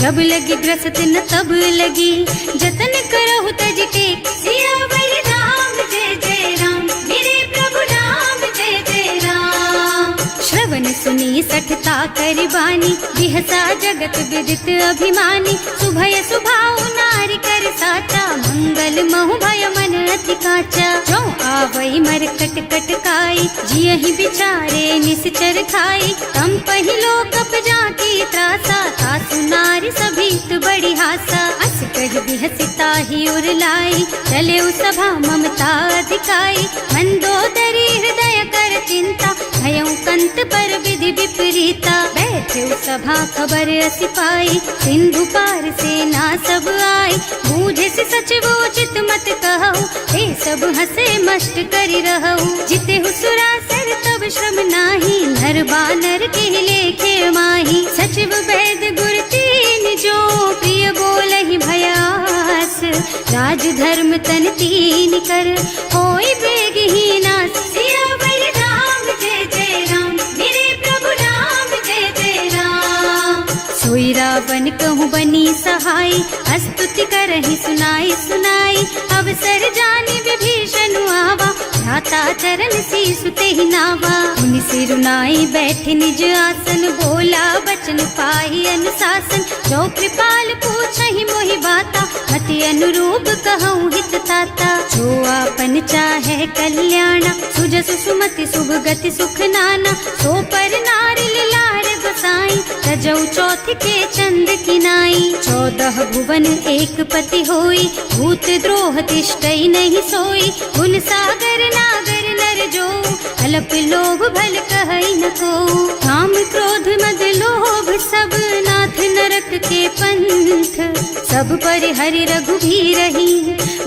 जब लगी ग्रसत न तब लगी, जतन करहु तज टेक। सियावर राम जय जय राम, मेरे प्रभु राम जय जय राम। श्रवण सुनी सठता करि बानी, बिहसा जगत विदित अभिमानी। सुभय सुभाउ नारी कर साचा, मंगल महु भय मन अति काचा। जो आवई मर कट कट काई, जियहि बिचारे निश्चर खाई। तम पहिलो कप जाकी त्रासा, सासु नारी सभीत बड़ी हासा। अस कह बिहसिता ही उर लाई, चले सभा ममता अधिकाई। मंदोदरी हृदय कर चिंता, भयउ कंत पर विधि विपरीता। बैठे सभा खबर असी पाई, सिंधु पार सेना सब आई। बूझे से सचिव उचित मत कहु, हे सब हसे मस्त करि रहु। जिते हुसुरासर तब श्रम नाही, नर बानर के लेखे माही। सचिव वैद गुर तीन जो, प्रिय बोलहि भयास। राज धर्म तन तीन कर, होई बेगहि नास। सियावर राम जय जय राम, मेरे प्रभु राम जय जय राम। सोई रावण कहूँ बनी सहाई, स्तुति करहि सुनाई सुनाई। अवसर जानि विभीषण आवा, भ्राता चरण सीसु तेहि नावा। मुनि सिरुनाई बैठे निज आसन, बोला बचन पाहि अनुशासन। जो कृपाल पूछहि मोहि बाता, मति अनुरूप कहूँ हित ताता। जो आपन चाहे कल्याणा, सुजसु सुमति शुभ गति सुख नाना। सो पर नारी लार गोसाई, तजौ चौथ के चंद किनाई। 14 भुवन एक पति होई, भूत द्रोह तिष्ठई नहीं सोई। गुण सागर नागर नर जो, अल्प लोभ भल कहई न को। काम क्रोध मद लोभ सब, नाथ नरक के पंथ। सब पर हरि रघुबीरहि,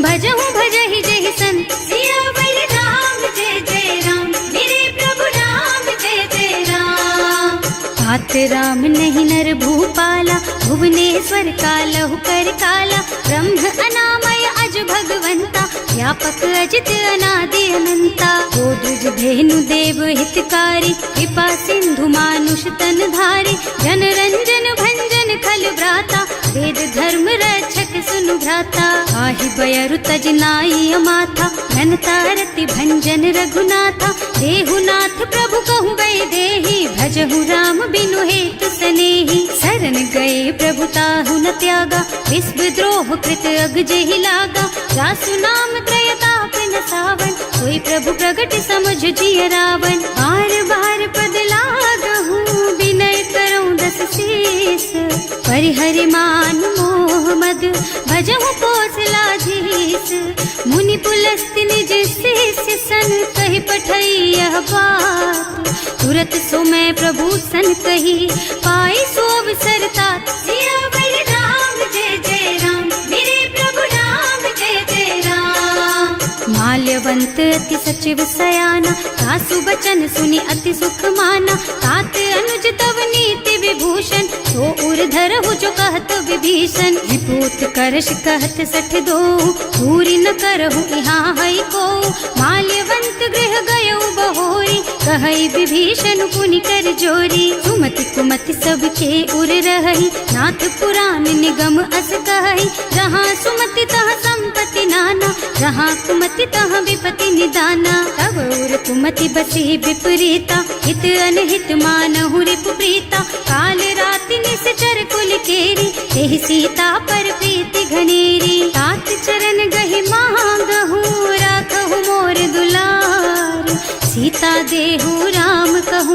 भजहु भजहि जहि संत। सियावर राम जय जय राम, मेरे प्रभु राम जय जय राम। तात राम नहीं नर भूपाला, भुवनेश्वर कालहु कर काला। ब्रह्म अनामय अज भगवंता, व्यापक अजित अनादि अनंता। गोदुज धेनु देव हितकारी, कृपा सिंधु मानुष तन धारी। जन रंजन भंजन खल भ्राता, वेद धर्म रक्षक सुनु भ्राता। आहि बयरु तज नाई अमाथा, घनता रति भंजन रघुनाथा। देहुनाथ प्रभु कहु गए देहि, भजहु राम बिनु हेतु सनेहि। शरण गए प्रभु ताहु न त्यागा, विश्व द्रोह कृत अग जेहि लागा। जासु नाम त्रयताप न सावन, सोई प्रभु प्रगट समझ जिय रावण। बार बार पद लागहु, विनय करऊं दस शीस। परिहरि मान मोह मद, भजहु कौशलाधीश। मुनि पुलस्त्य निज शिष्य सन, कहि पठई यह बात। तुरत सो मैं प्रभु सन कही, पाई सो अवसर तात। सियावर राम जय जय राम, मेरे प्रभु राम जय जय राम। माल्यवंत अति सचिव सयाना, सासु बचन सुनि अति सुख माना। तात अनुज तव नीति विभूषण, सो उर धरहु जो कहत विभीषण। विपूत करश कहत सठ दो, पूरी न करहु यहाँ हई को। माल्यवंत गृह गयो बहोरी, कहई विभीषण पुनि कर जोरी। सुमति कुमति सबके उर रही, नाथ पुराण निगम अस कहई। जहाँ सुमति तहाँ संपत्ति नाना, जहाँ कुमति तहाँ विपति निदाना। तब उर कुमति बसी विपरीता, हित अनहित मानहु रिपु प्रीता। काल राति निश्चर कुल केरी, तेहि सीता पर प्रीति घनेरी। तात चरण गहि मांगहु, राखहु मोर दुलार। सीता देहु राम कहु,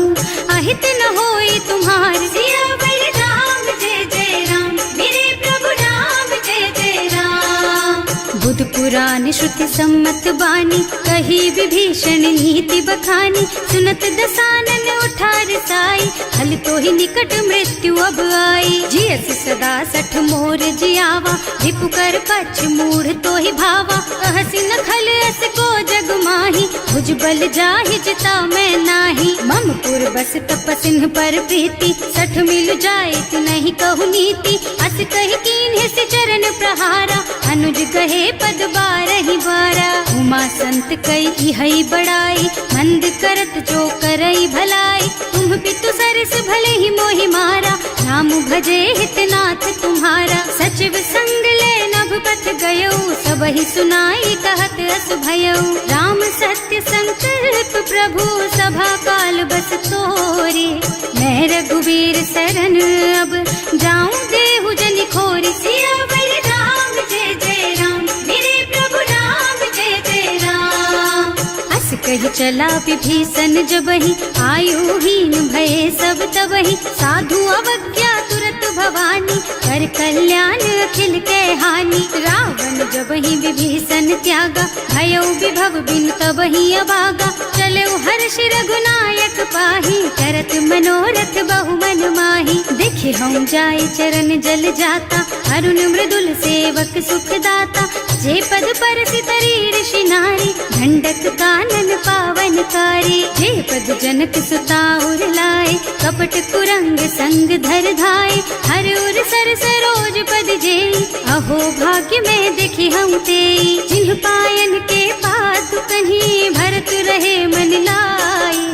सहित न होई तुम्हार। सियावर राम जय जय राम, मेरे प्रभु राम जय जय राम। बुध पुराण श्रुति सम्मत बानी, कही विभीषण नीति बखानी। सुनत दसानन उठार साई, हल तो ही निकट मृत्यु अब आई। जियस सदा सठ मोर जियावा, रिपु कर पछ मूढ़ तो ही भावा। कहसी न खल अस को जग माही, भुज बल जाहि जिता मैं नाही। मम पुर बस तपसिन पर प्रीति, सठ मिल जाए तु नहीं कहु नीति। अस कहि कीन्हे से चरण प्रहारा, अनुज कहे पद बारहि बारा। उमा संत कई हई बड़ाई, मंद करत जो करई भलाई। तुम पितु सरस भले ही मोहि मारा, नाम भजे हितनाथ तुम्हारा। सचिव संग ले नभ पथ गयो, सबहि सुनाई कहत अस भयो। राम सत्य संकल्प प्रभु, सभा काल बस तोरे। मैं रघुवीर शरण अब, जाऊं देहु जनि खोरी। सियावर राम जय जय राम, मेरे प्रभु राम जय जय राम। अस कही चला विभीषण जबहि, आयुहीन भये सब तबहि। साधु अवज्ञा तुरत भवानी, कर कल्याण अखिल के हानि। रावण जबहि विभीषण त्यागा, भयो विभव बिनु तबहि अभागा। चलऊ हर्ष रघुनायक पाहि, करत मनोरथ बहु मन माहि। देखे हम जाय चरण जल जाता, अरुण मृदुल सेवक सुख दाता। जे पद परसि तरी ऋषि नारी, दंडक कानन पावन कारी। जे पद जनक सुता उर लाए, कपट कुरंग संग धर धाय। हर उर सर सरोज पद जेई, अहो भाग्य में देखी हम तेई। जिन्ह पायन के पात कहीं, भरत रहे मन लाई।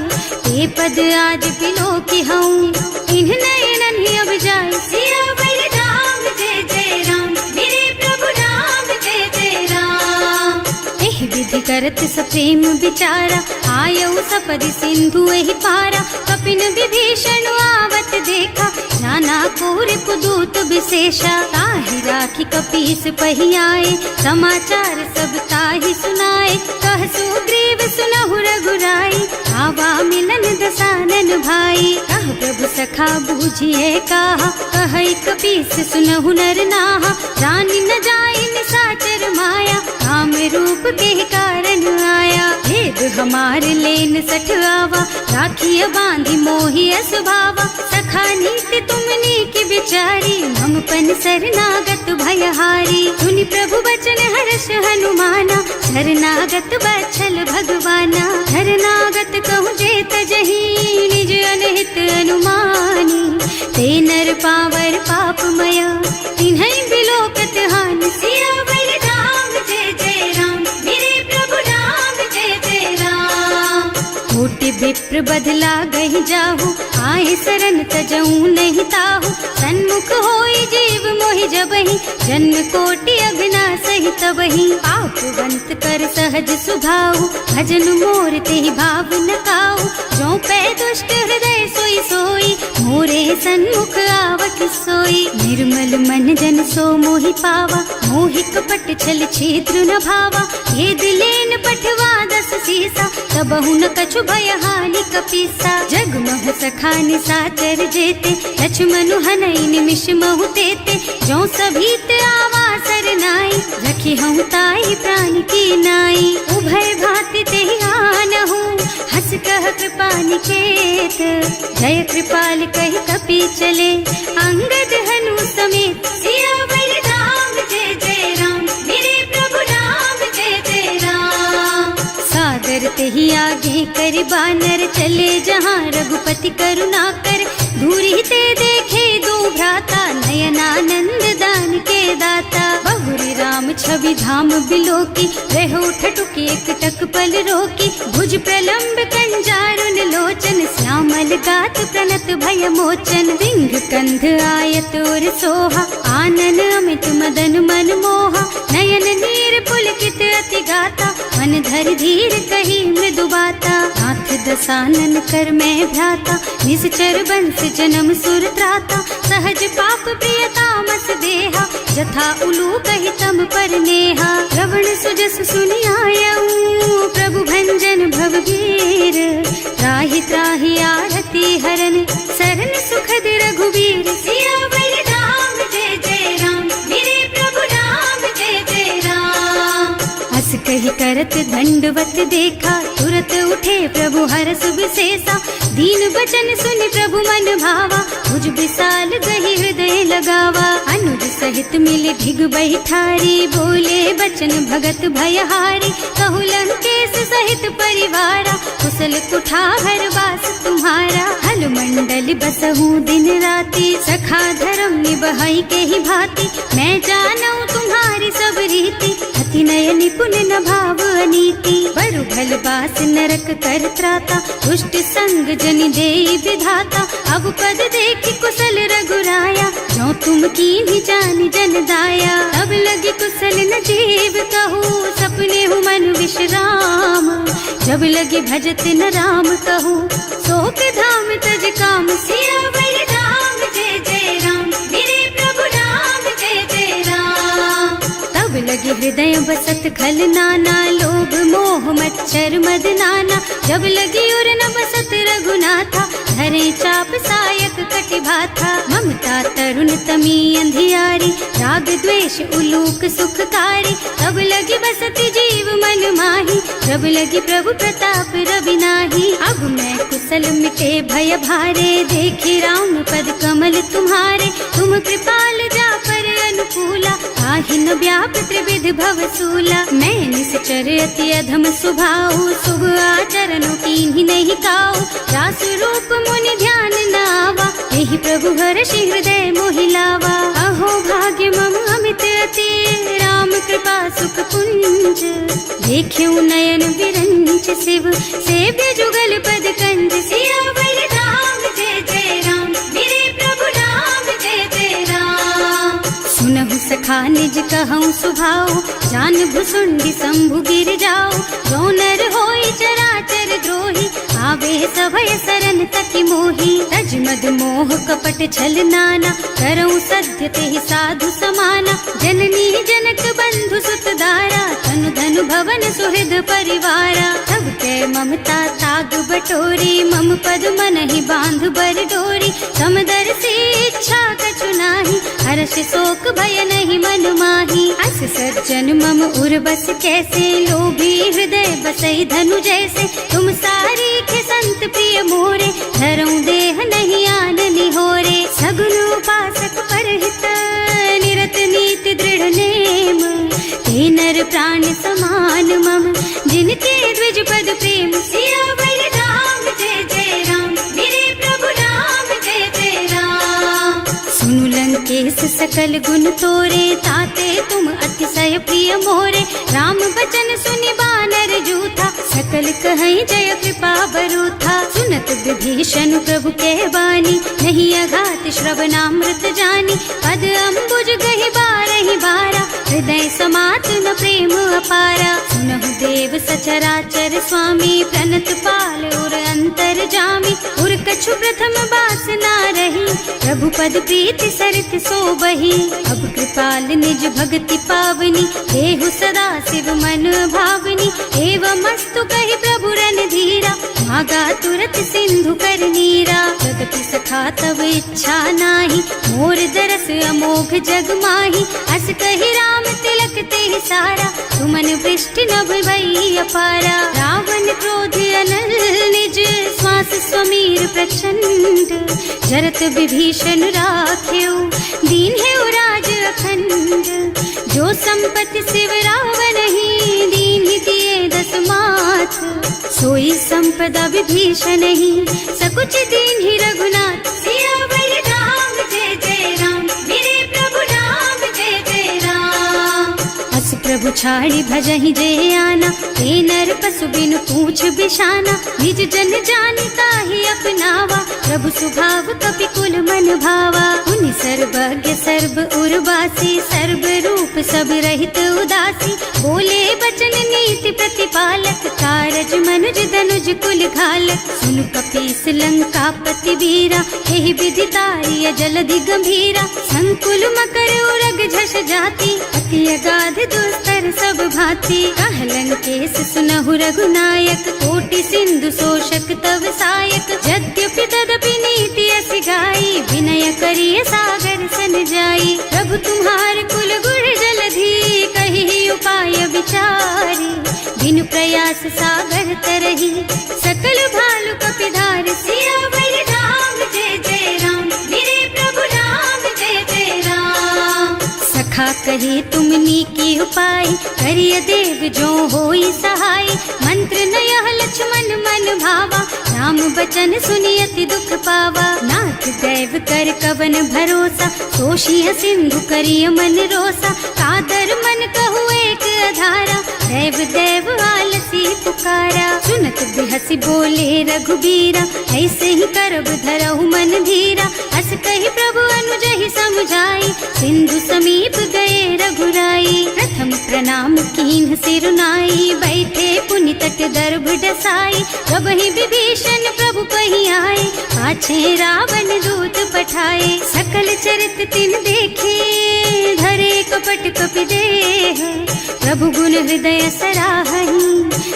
ते पद आज बिलो की हूँ, इन्ह नयनन ही अब जाए। सियावर राम जय जय राम, मेरे प्रभु राम जय जय राम। एहि विधि करत सप्रेम विचारा, आयऊ सपदि सिंधु एहि पारा। कपिन विभीषण आवत देखा, नाना कोर कुदूत विशेषा। ताहि राखी कपीस पहि आए, समाचार सब ताहि सुनाए। कह सुग्रीव सुनहु रघुराई, आवा मिलन दसानन भाई। कह प्रभु सखा बूझिए कहा, कहै कपीस सुनहु नर नाहा। रानी न जाय निशाचर माया, काम रूप के कारण आया। भेद हमार लेन सठ आवा, राखिय बांधी मोहि असुभावा। सखा नीति तुमनी की बिचारी, हम पन शरणागत भयहारी। सुनि प्रभु बचन हर्ष हनुमाना, शरणागत बछल भगवाना। शरणागत कहूँ जेत जही, निज अनहित अनुमानी। ते नर पावर पापमय, तिन्है बिलोकत हानि। सियावर राम जय जय राम, मेरे प्रभु राम जय जय राम। कोटि विप्र बदला गहि जाहु, आए शरण तजऊ नहीं ताहु। सन्मुख होई जीव मोहि जबहि, जन्म कोटि अघनासहि तबहि। पापवंत कर सहज सुभाऊ, भजन मोर तेहि भाव न काऊ। जो पै दुष्ट हृदय सोई सोई, मोरे सन्मुख आवत सोई। निर्मल मन जन सो मोहि पावा, मोहि कपट छल छिद्र न भावा। भेद लेन पठवा दस सीसा, तबहु न कछु भय हानि कपीसा। जग महु सखा निशाचर जेते, लक्ष्मणु हनई निमिष महु तेते। जो सभीत आवा सरनाई, रखी हूँ ताई प्राण की नाई। उभय भांति तेहि आनहु, हस कह कृपा निकेत। जय कृपाल कहि कपि चले, अंगद हनु समेत। सियावर राम जय जय राम, मेरे प्रभु राम जय जय राम। सादर तेहि आगे कर बानर, चले जहाँ रघुपति करुणा कर। दूरी ते देखे दो भ्राता, नयनानंद दान के दाता। बहुरी राम छवि धाम बिलोकी, रहो ठटुकी एक टक पल रोकी। भुज प्रलंब कंजारुन लोचन, श्यामल गात प्रणत भय मोचन। सिंह कंध आयत और सोहा, आनन अमित मदन मन मोहा। नयन नीर पुलकित अति गाता, मन धर धीर कही मृदु बाता। नाथ दसानन कर मैं भ्राता, निश्चर बंस जन्म सुर त्राता। सहज पाप प्रिय तामस देहा, जथा उलू कहि तम पर नेहा। श्रवण सुजस सुनि आयऊ, प्रभु भंजन भव भीर। त्राहि त्राहि आरती है हरन सरन सुखद रघुवीर। सियावर राम जय जय राम, मेरे प्रभु राम जय जय राम। हस कही करत दंडवत देखा, तुरत उठे प्रभु हरस विशेषा। दीन बचन सुनि प्रभु मन भावा, भुज विशाल गही हृदय लगावा। अनुज सहित मिले भिग बैठारी, बोले बचन भगत भयहारी। कहु लंकेश सहित परिवारा, कुशल कुठार वास तुम्हारा। हल मंडल बसहु दिन राति, सखा धर्म निबहई के ही भांति। मैं जानऊ तुम्हारी सब रीति, अति नय निपुण न भाव अनीति। बरु भल बास नरक कर त्राता, दुष्ट संग जनि देई विधाता। अब पद देखि कुशल रघुराया, जो तुम कीन्ही जानि जन दाया। तब लगी कुशल न जीव कहू, सपने हूँ मन विश्राम। जब लगी भजत न राम कहू, शोक धाम तज काम। सियावर राम जय जय राम, मेरे प्रभु राम जय जय राम। तब लगे हृदय बसत खल नाना, लोभ मोह मच्छर मद नाना। जब लगी उर न बसत रघुनाथा, धरे चाप सायक कटि भाथा। ममता तरुण तमी अंधियारी, राग द्वेष उलूक सुखकारी। तब लगी बसती जीव मन माही, जब लगी प्रभु प्रताप रवि नाही। अब मैं कुशल मिटे भय भारे, देखे राम पद कमल तुम्हारे। तुम कृपाल जा पर अनुकूला, काहि न व्याप त्रिविध भवसूला। मैं निश्चर अति अधम स्वभाव, शुभ आचरणों कीन्ही नहीं काऊ। रास रूप मुनि ध्यान न आवा, यही प्रभु हर्षि हृदय मोहि लावा। अहो भाग्य मम अमित अति, राम कृपा सुख पुंज। देख्यऊ नयन विरंच शिव, सेव्य जुगल पद कंज। सियावर राम जय जय राम, मेरे प्रभु राम जय जय राम। सुनहु सखा निज कहऊँ सुभाऊ, जान भुसुंडी शंभु गिर जाऊ। जो नर होई चराचर द्रोही, आवे सभय सरन तकि मोही। तज मद मोह कपट छल नाना, करऊँ सत्य तेहि साधु समाना। जननी जनक बंधु सुत दारा, तनु धनु भवन सुहृद परिवारा। तब कै ममता ताग बटोरी, मम पद मनहि बांध बर डोरी। समदर्शी इच्छा कछु नाही, हर्ष शोक भय नहीं मन माही। अस सज्जन मम उर बस कैसे, लोभी हृदय बसई धनु जैसे। तुम सारी खे संत प्रिय मोरे, धरऊँ देह नहीं आन निहोरे। सगुन उपासक परहित, निरत नीति दृढ़ नेम। ते नर प्राण समान मम, जिनके द्विज पद प्रेम। सियावर राम जय जय राम, मेरे प्रभु राम जय जय राम। सुनु लंकेश सकल गुण तोरे, ताते तुम अतिशय प्रिय मोरे। राम बचन सुनि बानर जूथा, सकल कहई जय कृपा बरूथा। सुनत विभीषण प्रभु के बानी, नहीं अघात श्रवणामृत जानी। पद अम्बुज गहि बारहि बारा, हृदय समात न प्रेम अपारा। सुनहु देव सचराचर स्वामी, प्रणत पाल उर अंतर जामी। उर कछु प्रथम बास ना रही, प्रभु पद प्रीति सरित सोबही। अब कृपाल निज भक्ति पावनी, देहु सदा शिव मन भावनी। एवं मस्तु कहि प्रभु रन धीरा, मागा तुरत सिंधु कर नीरा। जगति सखा तब इच्छा नाही, मोर दरस अमोघ जग माही। अस कहि राम तिलक तेहि सारा, सुमन वृष्टि नभ भई अपारा। रावण क्रोध अनल निज, श्वास स्वमीर प्रचंड। जरत विभीषण राख्यो, दीन है राज अखंड। जो संपत्ति शिव रावण ही, दीन ही दिए दस माथ। सोई संपदा विभीषण ही, सकुच दीन ही रघुनाथ। सियावर राम जय जय राम, मेरे प्रभु राम जय जय राम। अस प्रभु छाड़ी भजहि जय आना, ते नर पशु बिनु पूछ बिशाना। निज जन जानि ताहि अपनावा, प्रभु स्वभाव कपि कुल मन भावा। उनि सर्वज्ञ सर्व उर्वासी, सर्व रूप सब रहित उदासी। बोले बचन नीति प्रतिपालक, कारज मनुज धनुज कुल घालक। सुनु कपीस लंका पति वीरा, एहि विधि तारिय जलधि गंभीरा। संकुल मकर उरग झष जाति, अति अगाध दुस्तर सब भांति। कह लंकेश सुनहु रघुनायक, कोटि सिंधु शोषक तव सायक। यद्यपि तदपि प्रिय सागर सन जाई। प्रभु तुम्हार कुल गुण जलधि कही उपाय विचारी। बिनु प्रयास सागर तरही सकल भालु कपिधार। सियावर राम जय जय राम, मेरे प्रभु राम जय जय राम। सखा कहे तुमनी की उपाय, करिय देव जो होई सहाय। मंत्र नयह लक्ष्मण मन भावा, राम बचन सुनि अति दुख पावा। नाथ दैव कर कवन भरोसा, सोषिय सिंधु करिय मन रोसा। कादर मन कहु एक अधारा, देव देव आलसी पुकारा। सुनत बिहसी बोले रघुबीरा, ऐसे ही करब धरहु मन धीरा। अस कही प्रभु अनुजहि समझाई, सिंधु समीप गए रघुराई। प्रथम प्रणाम कीन्ह सिरुनाई, बैठे पुनि तट दर्भ डसाई। कबहि विभीषण प्रभु पही आए, पाछे रावण दूत पठाए। सकल चरित तिन देखे, धरे कपट कपि देह। प्रभु गुण हृदय सराहहि,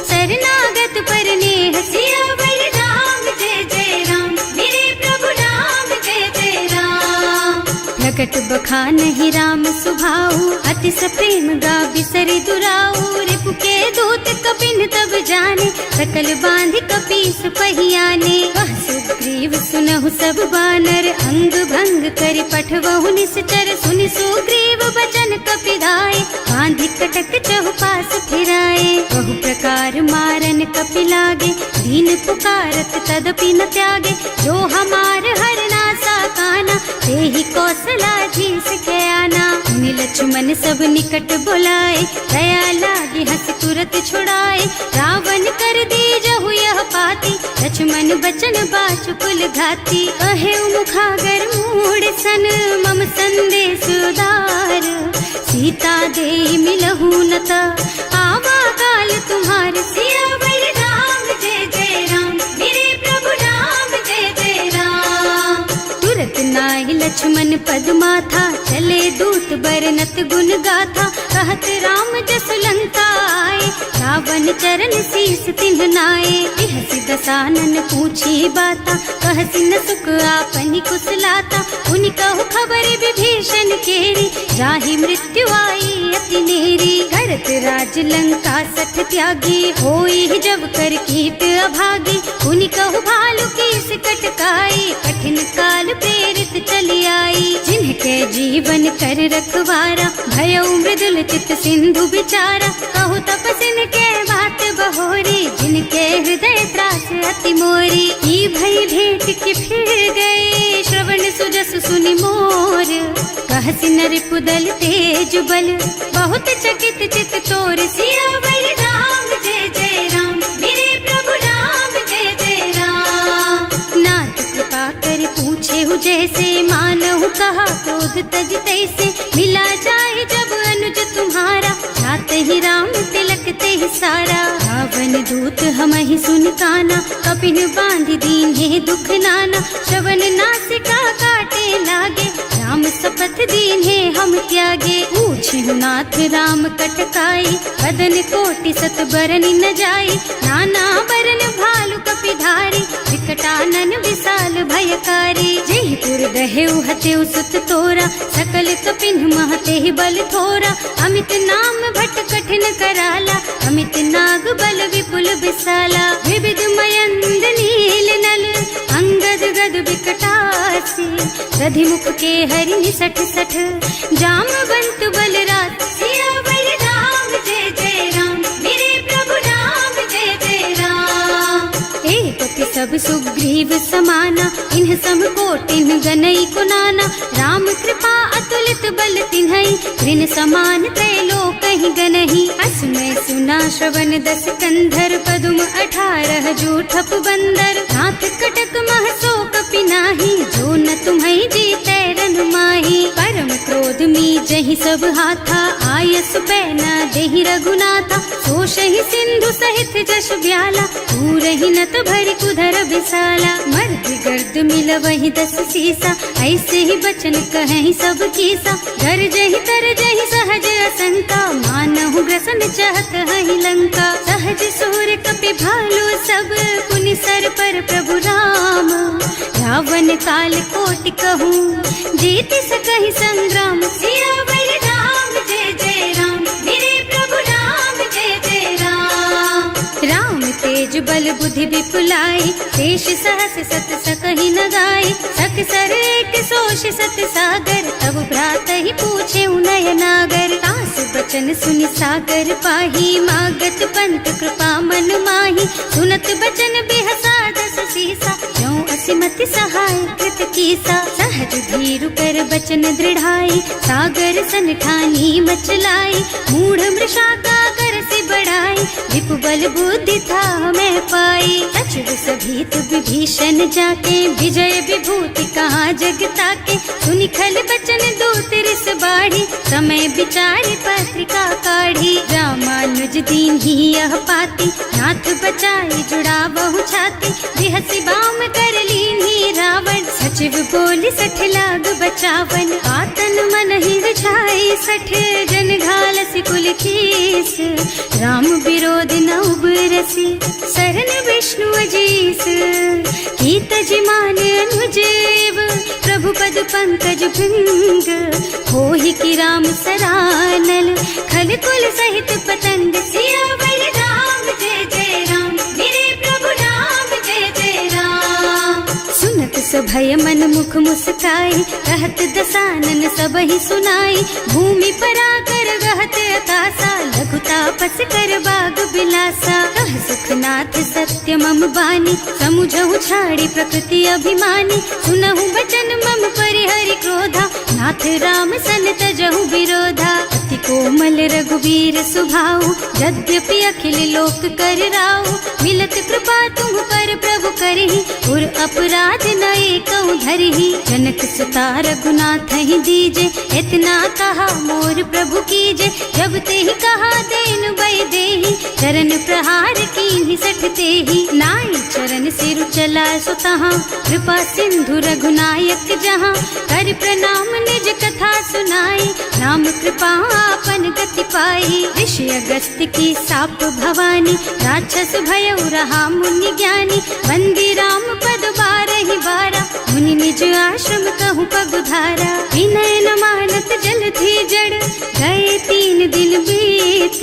शरणागत पर नेह। सियावर राम जय जय राम, मेरे प्रभु राम जय जय राम। प्रकट बखानहि राम सुभाऊ, अति सप्रेम गा बिसरि दुराऊ। रिपु के दूत कपिन तब जाने, सकल बांध कपीस पहियाने। वह सुग्रीव सुनहु सब बानर, अंग भंग कर पठवहु निश्चर। सुनि सुग्रीव बचन कपिधाय, बांधि कटक चहुपास फिराए। बहु प्रकार मारन कपि लागे, दीन पुकारत तदपि न त्यागे। जो हमार हरना साकाना, तेहि कौशलाधीश के आना। मुनि लक्ष्मण सब निकट बुलाए, दया लागे हंस तुरत छुड़ाए। रावण कर दीजहु यह पाती, लक्ष्मण बचन बाचुकुल घाती। कहे मुखागर मूढ़ सन, मम संदेश उदार। सीता दे मिलहु न ता, आवा काल तुम्हार। सियावर राम जय जय राम, मेरे प्रभु राम जय जय राम। तुरत नाहि लक्ष्मण पद माथा, चले दूत बरनत गुण गाथा। कहत राम जस लंका आए, रावण चरण शीस तिन्ह नाए। बिहसि दसानन पूछी बाता, कहसि न सुख आपनि कुशलाता। उनि कहु खबर विभीषण केरी, जाहि मृत्यु आई अति नेरी। करत राज लंका सठ त्यागी, होई जब कर कीट अभागी। उनि कहु भालु कीस कटकाई, कठिन काल प्रेरित चली आई। जिनके जीवन कर रखवारा, भयउ मृदुल चित सिंधु बिचारा। कहु तपसिन के बात बहोरी, जिनके हृदय त्रास अति मोरी। की भई भेंट की फिर गए, श्रवण सुजस सुनि मोर। कहसि नर पुदल तेज बल, बहुत चकित चित तोर। सियावर राम जय जय राम, मेरे प्रभु राम जय जय राम। नाथ कृपा कर पूछे हु जैसे, मानहु कहा क्रोध तज तैसे। मिला जाए जब अनुज तुम्हारा, जात ही राम तिलक ते सारा। रावण दूत हमहि सुन काना, कपिन बांधि दीन्हे दुख नाना। श्रवण नासिका काटे लागे, राम शपथ दीन्हे हम त्यागे। पूछिहु नाथ राम कटकाई, बदन कोटि सत बरनि न जाई। नाना बरन भालु कपिधारी, विकटानन विशाल भयकारी। जयपुर दहेउ हतेउ सुत तोरा, सकल कपिन महते बल थोरा। अमित नाम भट कठिन कराला, अमित नाग बल विपुल विशाला। विविध मयंद नील नल, अंगद गद विकटासी। दधिमुख के हरि निसठ सठ, जामवंत बलराज। सियावर राम जय जय राम, मेरे प्रभु राम जय जय राम। एक कपि सब सुग्रीव समाना, इन्ह सम कोटिन गनई को नाना। राम कृपा अतुलित बल तिन्हई, ऋण समान त्रैलोक ही गनहि। असमय सुना श्रवण दस कंधर, पदुम 18 जूठप बंदर। नाथ कटक महसो कपि नाही, जो न तुम्हई जीतै रन माही। परम क्रोध मी जहि सब हाथा, आयस पैना देहि रघुनाथा। सोषहि सिंधु सहित जश ब्याला, पूरहि नत भरि कुधर बिसाला। मर्द गर्द मिलवहि 10 सीसा, ऐसे ही बचन कहें सब कीसा। गरजहि तरजहि सहज असंका, मानहु ग्रसन चाहत हहि लंका। सहज सूर कपि भालु सब, पुनि सर पर प्रभु राम। रावण काल कोटि कहूँ, जीत सकहि संग्राम। सियावर राम जय जय राम, मेरे प्रभु राम जय जय राम। राम तेज बल बुद्धि विपुलाई, शेष सहस सत सकहि न गाई। सकसर एक सोष सत सागर, तब भ्रात ही पूछे उनय नागर। तास बचन सुनि सागर पाही, मागत पंत कृपा मन माही। सुनत बचन बिहसा 10 सीसा, ज्यों असिमति सहाय कृत कीसा। सहज धीरु कर बचन दृढ़ाई, सागर सन ठानी मचलाई। मूढ़ मृषा का कर से बढ़ाई, विपु बल बुद्धि था मैं पाई। सचिव सभीत विभीषण जाके, विजय विभूति कहाँ जग ताके। सुनि खल बचन दूत रिस बाढ़ी, समय विचारि पत्रिका काढ़ी। रामानुज दीन ही यह पाती, नाथ बचाई जुड़ा बहु छाती। बिहसी बाम कर लीन्ही रावण, सचिव बोली 60 लाग बचावन। आतन मन ही रिझाई 60, जन घालसी कुल कीस। राम विरोध न उबरसी, शरण विष्णु अजीस। कीत जिमान अनुजेव, प्रभु पद पंकज भृंग। होहि की राम सरानल, खल कुल सहित पतंग। सियावर राम जय जय राम, मेरे प्रभु राम जय जय राम। सुनत सभय मन मुख मुस्काई, कहत दसानन सबहि सुनाई। भूमि पराकर गहत अकासा, लघु तापस कर बाग बिलासा। कह सुखनाथ सत्य मम बानी, समुझहु छाड़ी प्रकृति अभिमानी। सुनहु बचन मम परिहरि क्रोधा, नाथ राम सन तजहु विरोधा। अति कोमल रघुवीर सुभाऊ, यद्यपि अखिल लोक कर राऊ। मिलत कृपा तुम पर प्रभु करहि, उर अपराध न एकहु धरहि। जनक सुता रघुनाथ ही दीजे, इतना कहा मोर प्रभु कीजे। जब ते ही कहा देन बय देहि, चरण प्रहार कीन्हि 60 तेहि। नाई चरण सिरु चला सुतहाँ, कृपा सिंधु रघुनायक जहाँ। कर प्रणाम निज कथा सुनाई, राम कृपा आपन गति पाई। ऋषि अगस्त्य की साप भवानी, राक्षस भयउ रहा मुनि ज्ञानी। बंदी राम पद 12 बारा, मुनि निज आश्रम कहूँ पगुधारा। विनय न मानत जल थी जड़, गए 3 दिन बीत।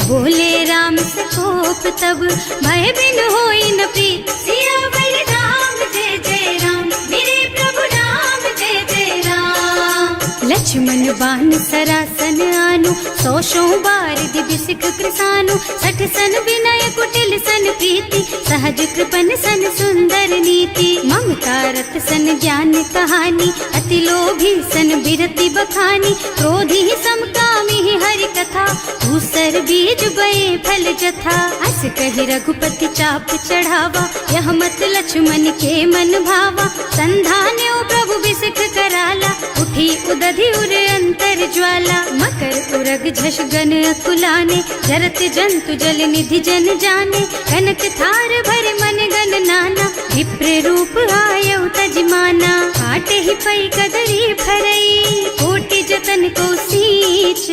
बोले राम सकोप तब, भय बिन होई न प्रीत। सियावर राम जय जय राम, मेरे प्रभु राम जय जय राम। लक्ष्मण बान सरासन आनु, 100 बार दिव्य सिख कृसानु। 60 सन विनय कुटिल सन प्रीति, सहज कृपन सन सुंदर नीति। ममता रत सन ज्ञान कहानी, अति लोभी सन बिरति बखानी। क्रोधी ही समकामी ही हरि कथा, दूसर बीज बये फल जथा। अस कहि रघुपति चाप चढ़ावा, यह मत लक्ष्मण के मन भावा। संधान्यो प्रभु बिसिख कराला, उठी उदधि उर अंतर ज्वाला। मकर उरग झष गन अकुलाने, जरत जंतु जल निधि जन जाने। कनक थार भर मन गन नाना, विप्र रूप आयउ तजमाना। काटे ही पै कदरी भरई, कोटि जतन को सींच।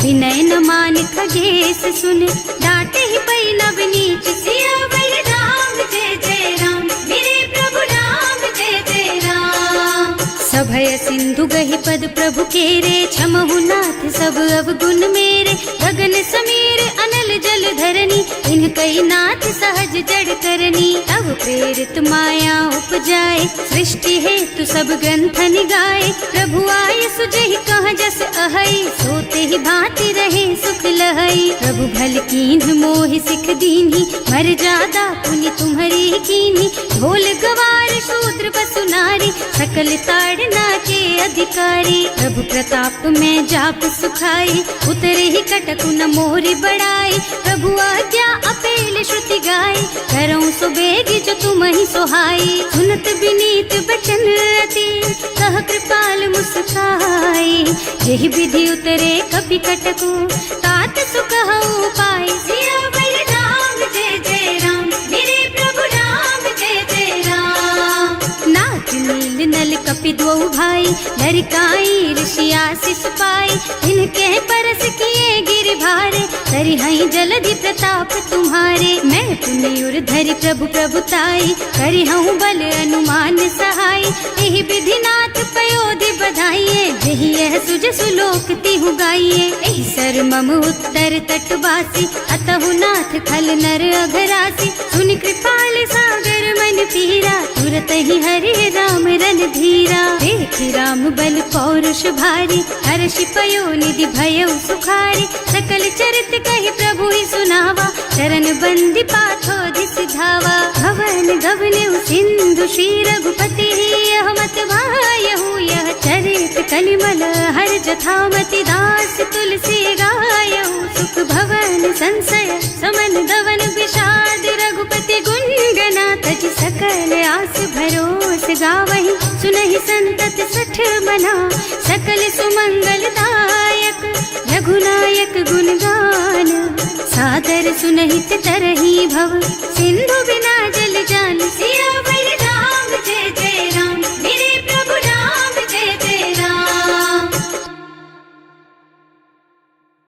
विनय न मान खगेश सुन, डांटे ही पै नव नीच। सियावर राम जय जय राम, मेरे प्रभु राम जय जय राम। सभय सिंधु गहि पद प्रभु केरे, क्षमहु नाथ सब अवगुण मेरे। गगन समीर अनल जल धरनी, इन कई नाथ सहज जड़ करनी। तब प्रेरित माया उपजाए, सृष्टि हेतु सब ग्रंथन गाए। प्रभु आय सुजहि कह जस अहै, सोते ही भांति रहे सुख लहै। प्रभु भल कीन्ह मोहि सिख दीन्ही, मर्यादा पुनि तुम्हरी कीन्ही। ढोल गवार शूद्र पशु नारी, सकल ताड़ना के अधिकारी। प्रभु प्रताप में जाप सुखाई, उतरे ही कटकु न मोरि बड़ाई। पाई। प्रभु आज्ञा अपेल श्रुति गाय, करऊं सो बेग जो तुम ही सोहाई। सुनत विनीत बचन अति, कह कृपाल मुस्काई। यही विधि उतरे कपि कटकु, तात सुख हऊ पाई। सियावर राम जय जय राम, मेरे प्रभु राम जय जय राम। नाथ नील नल कपि द्वौ भाई, लरिकाई ऋषि आशीष पाई। इनके परस किए गिर भारे, तरि हई जलधि प्रताप तुम्हारे। मैं पुनि उर धरि प्रभु प्रभुताई, करि हूँ बल अनुमान सहाय। यही विधि नाथ पयोधि बधाइए, जही यह सुज सुलोक तिहु गाइए। एहि सर मम उत्तर तटवासी, अतहु नाथ खल नर अघरासी। सुनि कृपाल सागर मन पीरा, तुरत ही हरि राम रन धीरा। देखि राम बल पौरुष भारी, हर्षि पयो निधि भयउ सुखारी। सकल चरित कहि प्रभु ही सुनावा, चरण बंदी पाथोधि सिधावा। भवन गवनेउ सिंधु श्री रघुपति, यह मत वायहु यह चरित कलिमल हर जथामति। दास तुलसी गायहु, सुख भवन संशय समन गवन विषाद। रघुपति गुण गना तज सकल आस भरोस गावहि। सुनहि संतत सठ मना, सकल सुमंगल दायक। रघुनायक गुण गान, सादर सुनहित तरहि भव।